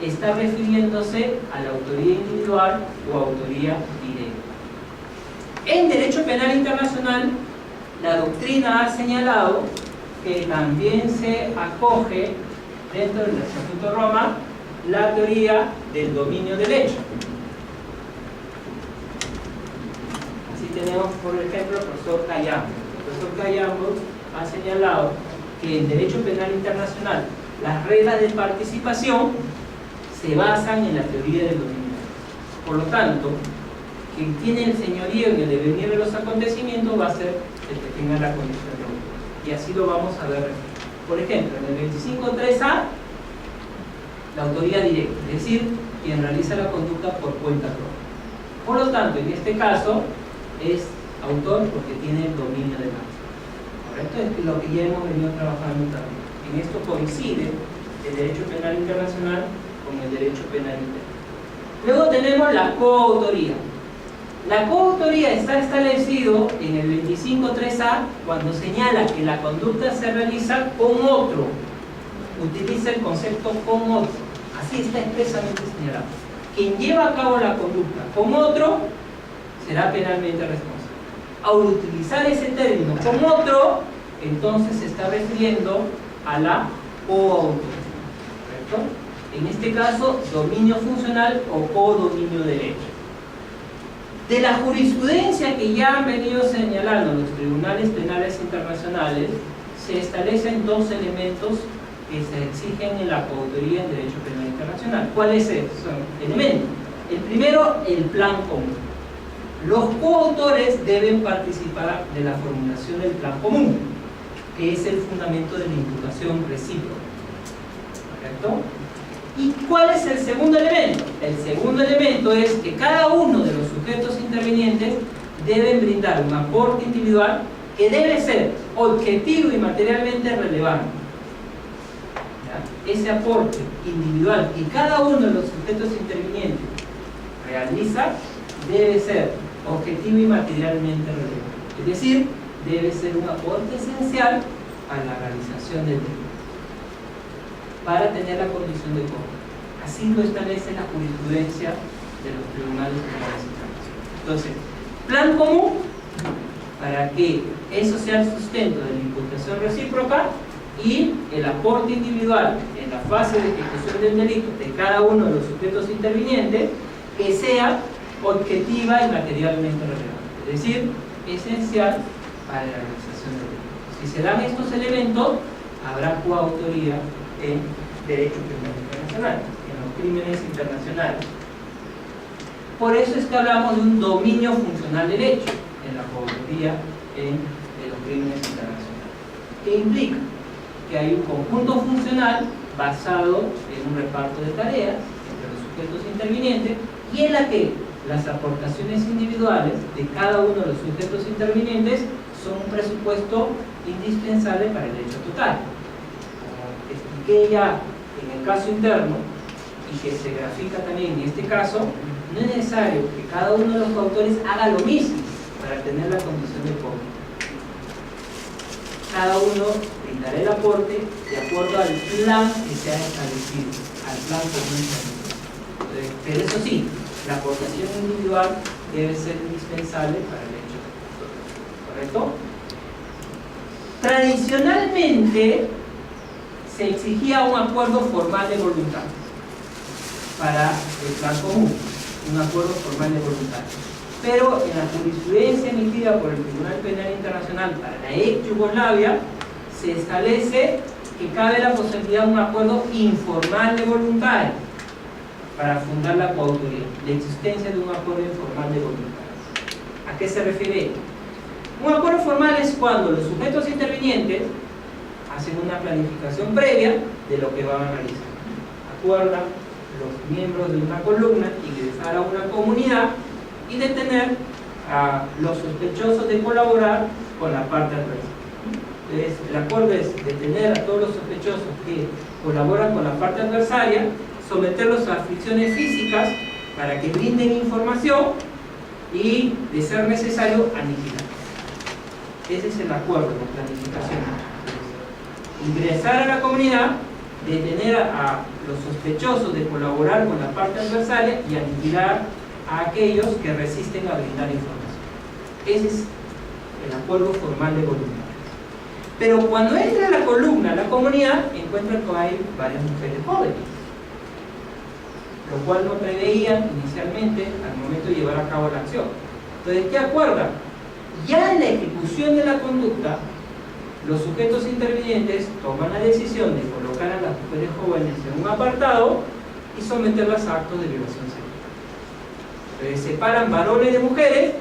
está refiriéndose a la autoría individual o autoría directa. En derecho penal internacional, la doctrina ha señalado que también se acoge dentro del Estatuto de Roma la teoría del dominio del hecho. Así tenemos, por ejemplo, el profesor Cayambo. El profesor Cayambo ha señalado que en derecho penal internacional las reglas de participación se basan en la teoría del dominio. Por lo tanto, quien tiene el señorío en el devenir de los acontecimientos va a ser el que tenga la condición de autor. Y así lo vamos a ver. Por ejemplo, en el 25.3a, la autoría directa, es decir, quien realiza la conducta por cuenta propia. Por lo tanto, en este caso, es autor porque tiene el dominio de la. Correcto, es lo que ya hemos venido trabajando también. En esto coincide el derecho penal internacional con el derecho penal interno. Luego tenemos la coautoría. La coautoría está establecido en el 25.3a cuando señala que la conducta se realiza con otro. Utiliza el concepto con otro. Así está expresamente señalado. Quien lleva a cabo la conducta con otro será penalmente responsable. Al utilizar ese término con otro, entonces se está refiriendo a la coautoría. ¿Correcto? En este caso, dominio funcional o codominio del hecho. De la jurisprudencia que ya han venido señalando los tribunales penales internacionales, se establecen dos elementos que se exigen en la coautoría en derecho penal internacional. ¿Cuáles son elementos? El primero, el plan común. Los coautores deben participar de la formulación del plan común, que es el fundamento de la imputación recíproca. ¿Correcto? ¿Y cuál es el segundo elemento? El segundo elemento es que cada uno de los sujetos intervinientes deben brindar un aporte individual que debe ser objetivo y materialmente relevante. ¿Ya? Ese aporte individual que cada uno de los sujetos intervinientes realiza debe ser objetivo y materialmente relevante. Es decir, debe ser un aporte esencial a la realización del delito, para tener la condición de cobro. Así lo establece la jurisprudencia de los tribunales penales internacionales. Entonces, plan común para que eso sea el sustento de la imputación recíproca y el aporte individual en la fase de ejecución del delito de cada uno de los sujetos intervinientes que sea objetiva y materialmente relevante, es decir, esencial para la realización del delito. Si se dan estos elementos, habrá coautoría en derecho penal internacional, en los crímenes internacionales. Por eso es que hablamos de un dominio funcional del hecho en la coautoría en los crímenes internacionales. ¿Qué implica? Que hay un conjunto funcional basado en un reparto de tareas entre los sujetos intervinientes y en la que las aportaciones individuales de cada uno de los sujetos intervinientes son un presupuesto indispensable para el hecho total. Que ya en el caso interno y que se grafica también en este caso, no es necesario que cada uno de los coautores haga lo mismo para tener la condición de cobro. Cada uno brindará el aporte de acuerdo al plan que se ha establecido, al plan común. Pero eso sí, la aportación individual debe ser indispensable para el hecho. ¿Correcto? Tradicionalmente se exigía un acuerdo formal de voluntades para el plan común, un acuerdo formal de voluntades. Pero en la jurisprudencia emitida por el Tribunal Penal Internacional para la ex Yugoslavia, se establece que cabe la posibilidad de un acuerdo informal de voluntades para fundar la coautoría, la existencia de un acuerdo informal de voluntades. ¿A qué se refiere esto? Un acuerdo formal es cuando los sujetos intervinientes hacen una planificación previa de lo que van a realizar. Acuerdan los miembros de una columna ingresar a una comunidad y detener a los sospechosos de colaborar con la parte adversa. Entonces, el acuerdo es detener a todos los sospechosos que colaboran con la parte adversaria, someterlos a aflicciones físicas para que brinden información y, de ser necesario, aniquilar. Ese es el acuerdo de planificación. Ingresar a la comunidad, detener a los sospechosos de colaborar con la parte adversaria y aniquilar a aquellos que resisten a brindar información. Ese es el acuerdo formal de voluntades. Pero cuando entra la columna a la comunidad, encuentran que hay varias mujeres jóvenes, lo cual no preveían inicialmente al momento de llevar a cabo la acción. Entonces, ¿qué acuerdan? Ya en la ejecución de la conducta, los sujetos intervinientes toman la decisión de colocar a las mujeres jóvenes en un apartado y someterlas a actos de violación sexual. Entonces, separan varones de mujeres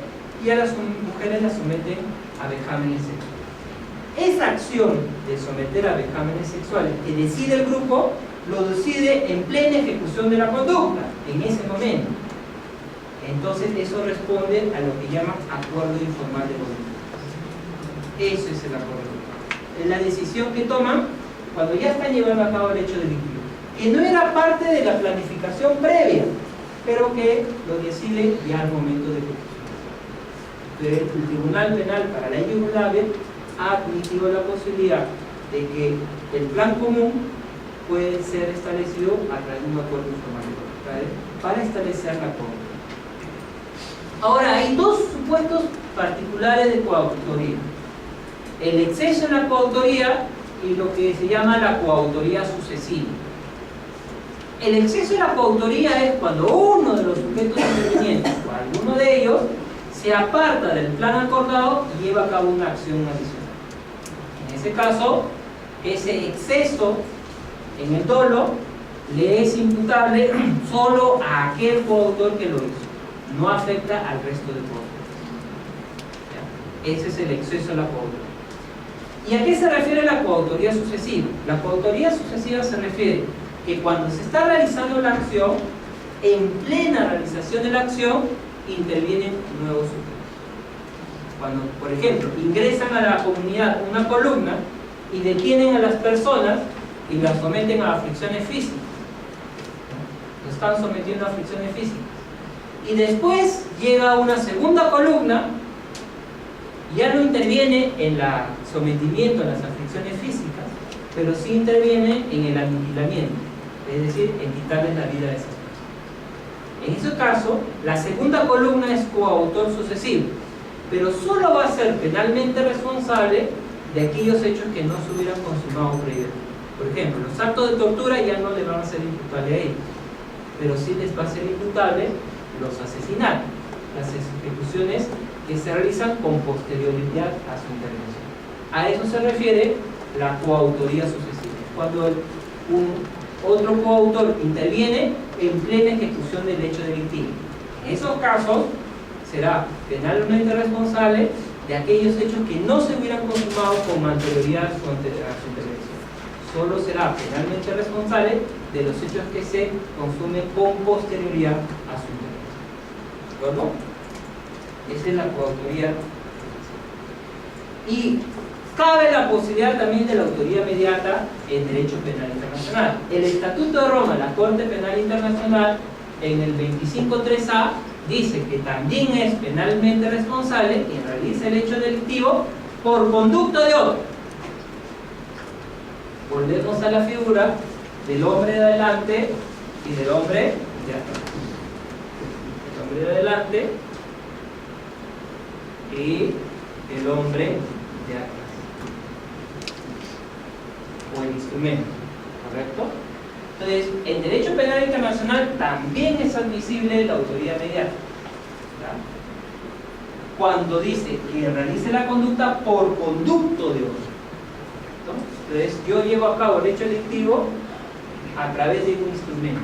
y a las mujeres las someten a vejámenes sexuales. Esa acción de someter a vejámenes sexuales que decide el grupo, lo decide en plena ejecución de la conducta, en ese momento. Entonces eso responde a lo que llaman acuerdo informal de voluntades. Eso es el acuerdo. Es la decisión que toman cuando ya están llevando a cabo el hecho delictivo, que no era parte de la planificación previa, pero que lo deciden ya al momento de ejecución. Entonces, el Tribunal Penal para la Yugoslavia ha admitido la posibilidad de que el plan común puede ser establecido a través de un acuerdo informal de voluntades para establecer la coautoría. Ahora, hay dos supuestos particulares de coautoría: el exceso en la coautoría y lo que se llama la coautoría sucesiva. El exceso en la coautoría es cuando uno de los sujetos intervinientes o alguno de ellos se aparta del plan acordado y lleva a cabo una acción adicional. En ese caso, ese exceso en el dolo le es imputable solo a aquel coautor que lo hizo, no afecta al resto de coautores. Ese es el exceso de la coautoría. ¿Y a qué se refiere la coautoría sucesiva? La coautoría sucesiva se refiere que cuando se está realizando la acción, en plena realización de la acción, intervienen nuevos sujetos. Cuando, por ejemplo, ingresan a la comunidad una columna y detienen a las personas y las someten a aflicciones físicas, lo están sometiendo a aflicciones físicas, y después llega una segunda columna, ya no interviene en el sometimiento a las aflicciones físicas, pero sí interviene en el aniquilamiento, es decir, en quitarles la vida a esas personas. En ese caso, la segunda columna es coautor sucesivo, pero solo va a ser penalmente responsable de aquellos hechos que no se hubieran consumado previamente. Por ejemplo, los actos de tortura ya no le van a ser imputables a ellos, pero sí les va a ser imputable los asesinatos, las ejecuciones que se realizan con posterioridad a su intervención. A eso se refiere la coautoría sucesiva, cuando otro coautor interviene en plena ejecución del hecho delictivo. En esos casos será penalmente responsable de aquellos hechos que no se hubieran consumado con anterioridad a su intervención. Solo será penalmente responsable de los hechos que se consumen con posterioridad a su intervención. ¿De acuerdo? Esa es la coautoría. Y cabe la posibilidad también de la autoría mediata en derecho penal internacional. El Estatuto de Roma, la Corte Penal Internacional, en el 25.3a, dice que también es penalmente responsable quien realiza el hecho delictivo por conducto de otro. Volvemos a la figura del hombre de adelante y del hombre de atrás. El hombre de adelante y el hombre de atrás, o el instrumento. ¿correcto? Entonces, en derecho penal internacional también es admisible la autoría mediata, ¿ya? Cuando dice que realice la conducta por conducto de otro, ¿no? Entonces, yo llevo a cabo el hecho delictivo a través de un instrumento.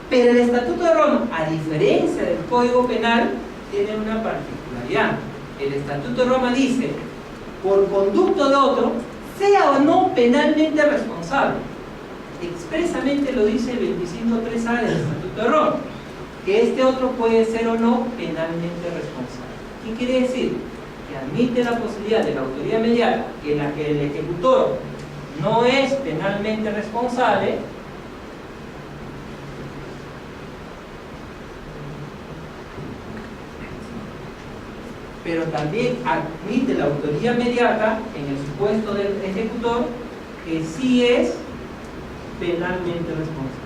Pero el Estatuto de Roma, a diferencia del Código Penal, tiene una particularidad. El Estatuto de Roma dice, por conducto de otro, sea o no penalmente responsable. Expresamente lo dice el 25.3a del Estatuto de Roma, que este otro puede ser o no penalmente responsable. ¿Qué quiere decir? Que admite la posibilidad de la autoría mediata en la que el ejecutor no es penalmente responsable, pero también admite la autoría mediata en el supuesto del ejecutor que sí es penalmente responsable.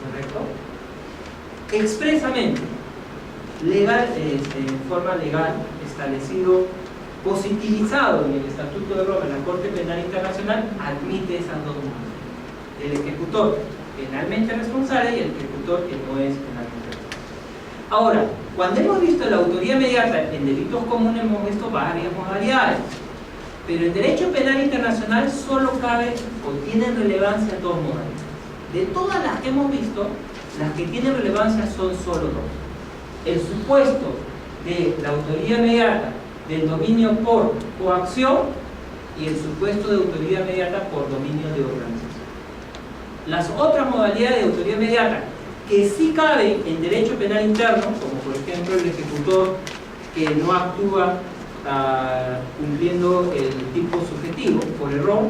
¿Correcto? Expresamente, legal, en forma legal, establecido, positivizado en el Estatuto de Roma, en la Corte Penal Internacional, admite esas dos normas: el ejecutor penalmente responsable y el ejecutor que no es penalmente responsable. Ahora, cuando hemos visto la autoría mediata en delitos comunes, hemos visto varias modalidades, pero en derecho penal internacional solo cabe o tienen relevancia dos modalidades. De todas las que hemos visto, las que tienen relevancia son solo dos: el supuesto de la autoría mediata del dominio por coacción y el supuesto de autoría mediata por dominio de organización. Las otras modalidades de autoría mediata que sí caben en derecho penal interno, como por ejemplo el ejecutor que no actúa cumpliendo el tipo subjetivo por error,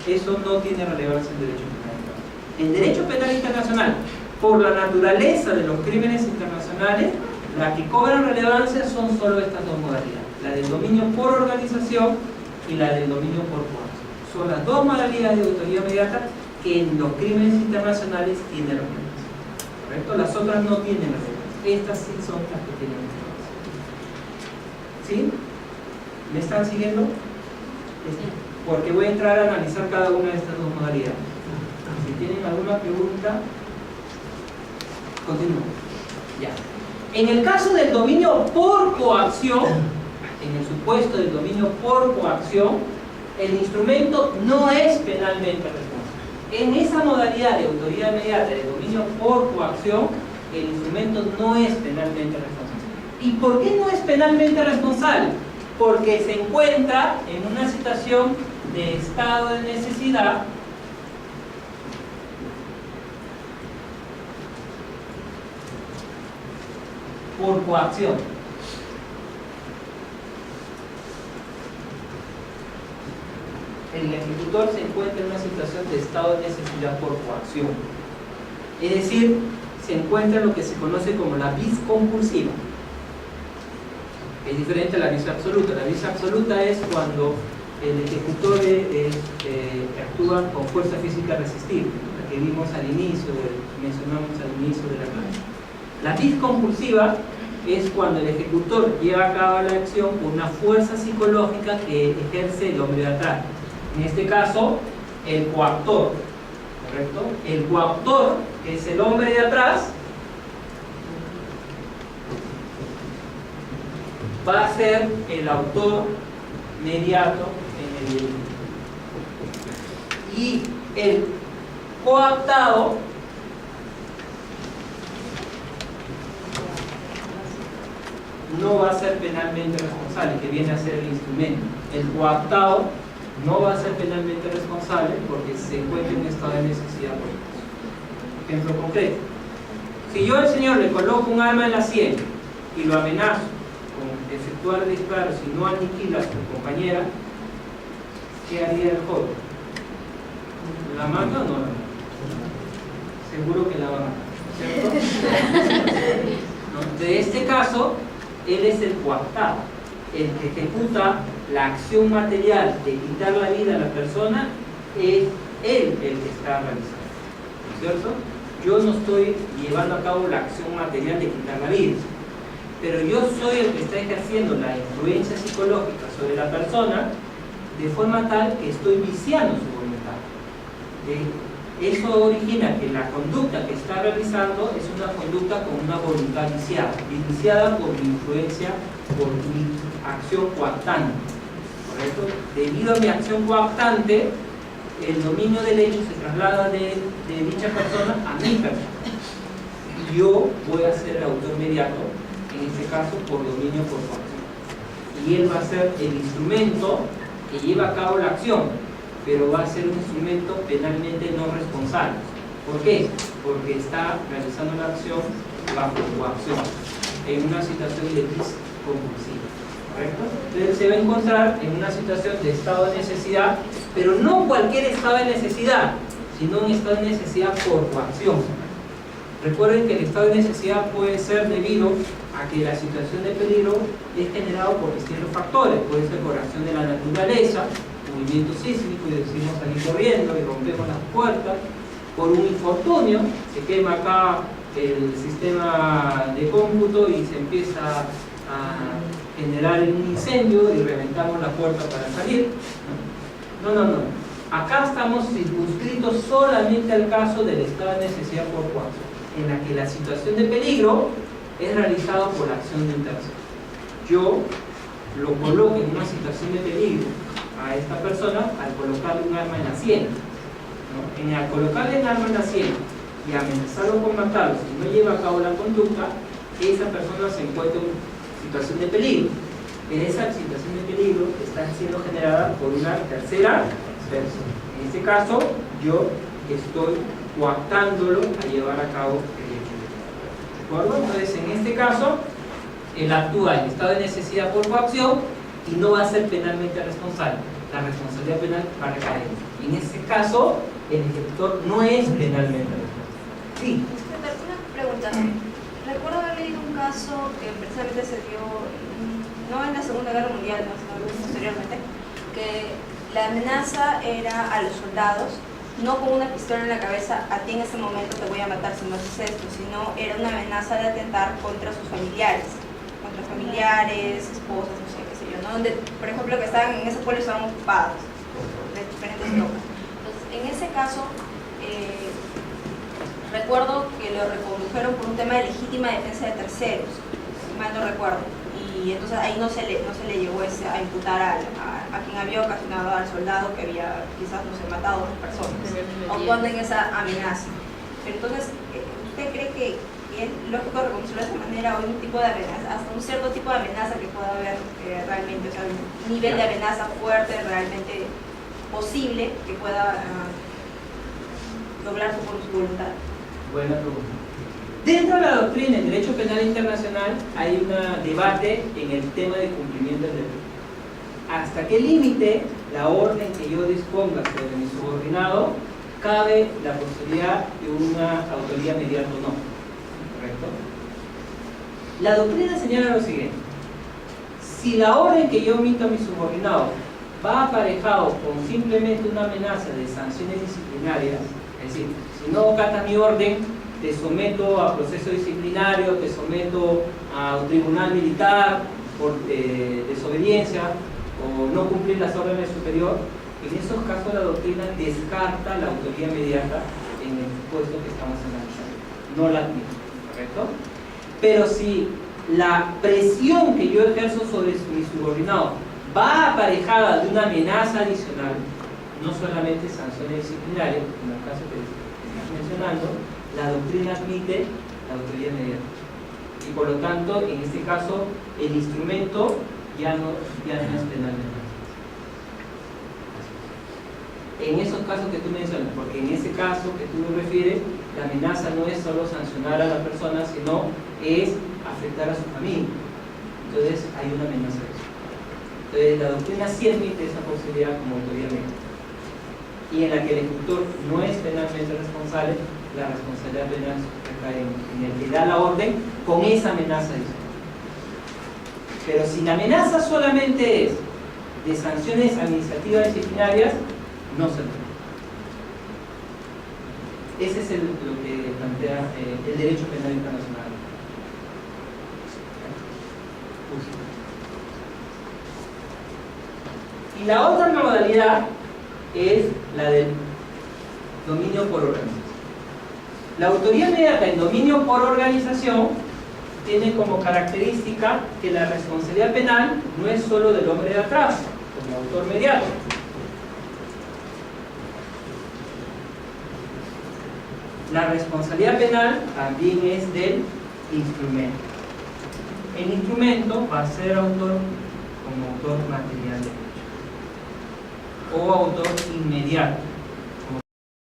eso no tiene relevancia en derecho penal interno. En derecho penal internacional, por la naturaleza de los crímenes internacionales, las que cobran relevancia son solo estas dos modalidades: la del dominio por organización y la del dominio por coacción. Son las dos modalidades de autoría mediata que en los crímenes internacionales tienen relevancia, ¿correcto? Las otras no tienen relevancia. Estas sí son las que tienen relevancia. ¿Sí? ¿Me están siguiendo? Porque voy a entrar a analizar cada una de estas dos modalidades. Si tienen alguna pregunta, continúo. Ya. En el caso del dominio por coacción, en el supuesto del dominio por coacción, el instrumento no es penalmente responsable. En esa modalidad de autoría mediata de dominio por coacción, el instrumento no es penalmente responsable. ¿Y por qué no es penalmente responsable? Porque se encuentra en una situación de estado de necesidad por coacción. El ejecutor se encuentra en una situación de estado de necesidad por coacción. Es decir, se encuentra en lo que se conoce como la vis compulsiva. Es diferente a la vis absoluta. La vis absoluta es cuando el ejecutor actúa con fuerza física resistible, la que vimos al inicio, mencionamos al inicio de la clase. La vis compulsiva es cuando el ejecutor lleva a cabo la acción con una fuerza psicológica que ejerce el hombre de atrás. En este caso, el coactor, ¿correcto? El coactor, que es el hombre de atrás, va a ser el autor mediato en el delito. Y el coactado no va a ser penalmente responsable, que viene a ser el instrumento. El coactado no va a ser penalmente responsable porque se encuentra en un estado de necesidad por eso. Ejemplo concreto: si yo al señor le coloco un arma en la sien y lo amenazo con efectuar disparos y no aniquila a su compañera, ¿qué haría el joven? ¿La mata o no la mata? Seguro que la va a matar, ¿cierto? ¿No? De este caso, él es el coactado, el que ejecuta la acción material de quitar la vida a la persona, es él el que está realizando, ¿cierto? yo no estoy llevando a cabo la acción material de quitar la vida, pero yo soy el que está ejerciendo la influencia psicológica sobre la persona de forma tal que estoy viciando su voluntad. Eso origina que la conducta que está realizando es una conducta con una voluntad viciada por mi influencia, por mi acción coactante, ¿correcto? Debido a mi acción coactante, el dominio del hecho se traslada de dicha persona a mi persona. Y yo voy a ser el autor inmediato, en este caso por dominio por coacción. Y él va a ser el instrumento que lleva a cabo la acción, pero va a ser un instrumento penalmente no responsable. ¿Por qué? Porque está realizando la acción bajo coacción, en una situación de crisis compulsiva, ¿correcto? Entonces se va a encontrar en una situación de estado de necesidad, pero no cualquier estado de necesidad, sino un estado de necesidad por coacción. Recuerden que el estado de necesidad puede ser debido a que la situación de peligro es generado por distintos factores. Puede ser por acción de la naturaleza, movimiento sísmico y decidimos salir corriendo y rompemos las puertas, por un infortunio, se quema acá el sistema de cómputo y se empieza a generar un incendio y reventamos la puerta para salir. No. Acá estamos circunscritos solamente al caso del estado de necesidad por coacción, en la que la situación de peligro es realizada por la acción de un tercero. Yo lo coloco en una situación de peligro a esta persona al colocarle un arma en la sien, ¿no? Al colocarle el arma en la sien y amenazarlo con matarlo si no lleva a cabo la conducta, esa persona se encuentra en situación de peligro, pero esa situación de peligro está siendo generada por una tercera persona. En este caso, yo estoy coactándolo a llevar a cabo el hecho. ¿De acuerdo? Entonces, en este caso, él actúa en estado de necesidad por coacción y no va a ser penalmente responsable. La responsabilidad penal va a recaer. En este caso, el ejecutor no es penalmente responsable. Sí. Una pregunta. Recuerdo haber leído un caso que precisamente se dio, no en la Segunda Guerra Mundial, sino posteriormente, que la amenaza era a los soldados, no con una pistola en la cabeza, a ti en ese momento te voy a matar si no haces esto, sino era una amenaza de atentar contra sus familiares, esposas, no sé, qué sé yo, ¿no? Donde, por ejemplo, que estaban en ese pueblo estaban ocupados de diferentes tropas. Entonces, en ese caso, recuerdo que lo recondujeron por un tema de legítima defensa de terceros, si mal no recuerdo, y entonces ahí no se le llegó a imputar a quien había ocasionado al soldado que había quizás, no sé, matado a dos personas, actuando en esa amenaza. Pero entonces, ¿usted cree que es lógico reconocerlo de esa manera, o un tipo de amenaza, hasta un cierto tipo de amenaza que pueda haber realmente, o sea, un nivel de amenaza fuerte, realmente posible, que pueda doblar su voluntad? Buena pregunta. Dentro de la doctrina en Derecho Penal Internacional hay un debate en el tema de cumplimiento del deber. ¿Hasta qué límite la orden que yo disponga sobre mi subordinado cabe la posibilidad de una autoría mediata o no? ¿Correcto? La doctrina señala lo siguiente: si la orden que yo emito a mi subordinado va aparejado con simplemente una amenaza de sanciones disciplinarias, es decir, si no acatas mi orden, te someto a proceso disciplinario, te someto a un tribunal militar por desobediencia o no cumplir las órdenes superior, en esos casos la doctrina descarta la autoría inmediata en el supuesto que estamos analizando. No la admite, ¿correcto? Pero si la presión que yo ejerzo sobre mi subordinado va aparejada de una amenaza adicional, no solamente sanciones disciplinarias, en el caso que estás mencionando, la doctrina admite la autoría inmediata. Y por lo tanto, en este caso, el instrumento ya no es penalmente. En esos casos que tú mencionas, porque en ese caso que tú me refieres, la amenaza no es solo sancionar a la persona, sino es afectar a su familia. Entonces hay una amenaza de eso. Entonces la doctrina sí admite esa posibilidad como autoría inmediata. Y en la que el ejecutor no es penalmente responsable, la responsabilidad penal recae en el que da la orden con esa amenaza adicional. Pero si la amenaza solamente es de sanciones administrativas disciplinarias, no se puede. Ese es lo que plantea el derecho penal internacional. Y la otra modalidad es la del dominio por organización. La autoría inmediata en dominio por organización tiene como característica que la responsabilidad penal no es solo del hombre de atrás, como autor mediato. La responsabilidad penal también es del instrumento. El instrumento va a ser autor como autor material de hecho o autor inmediato.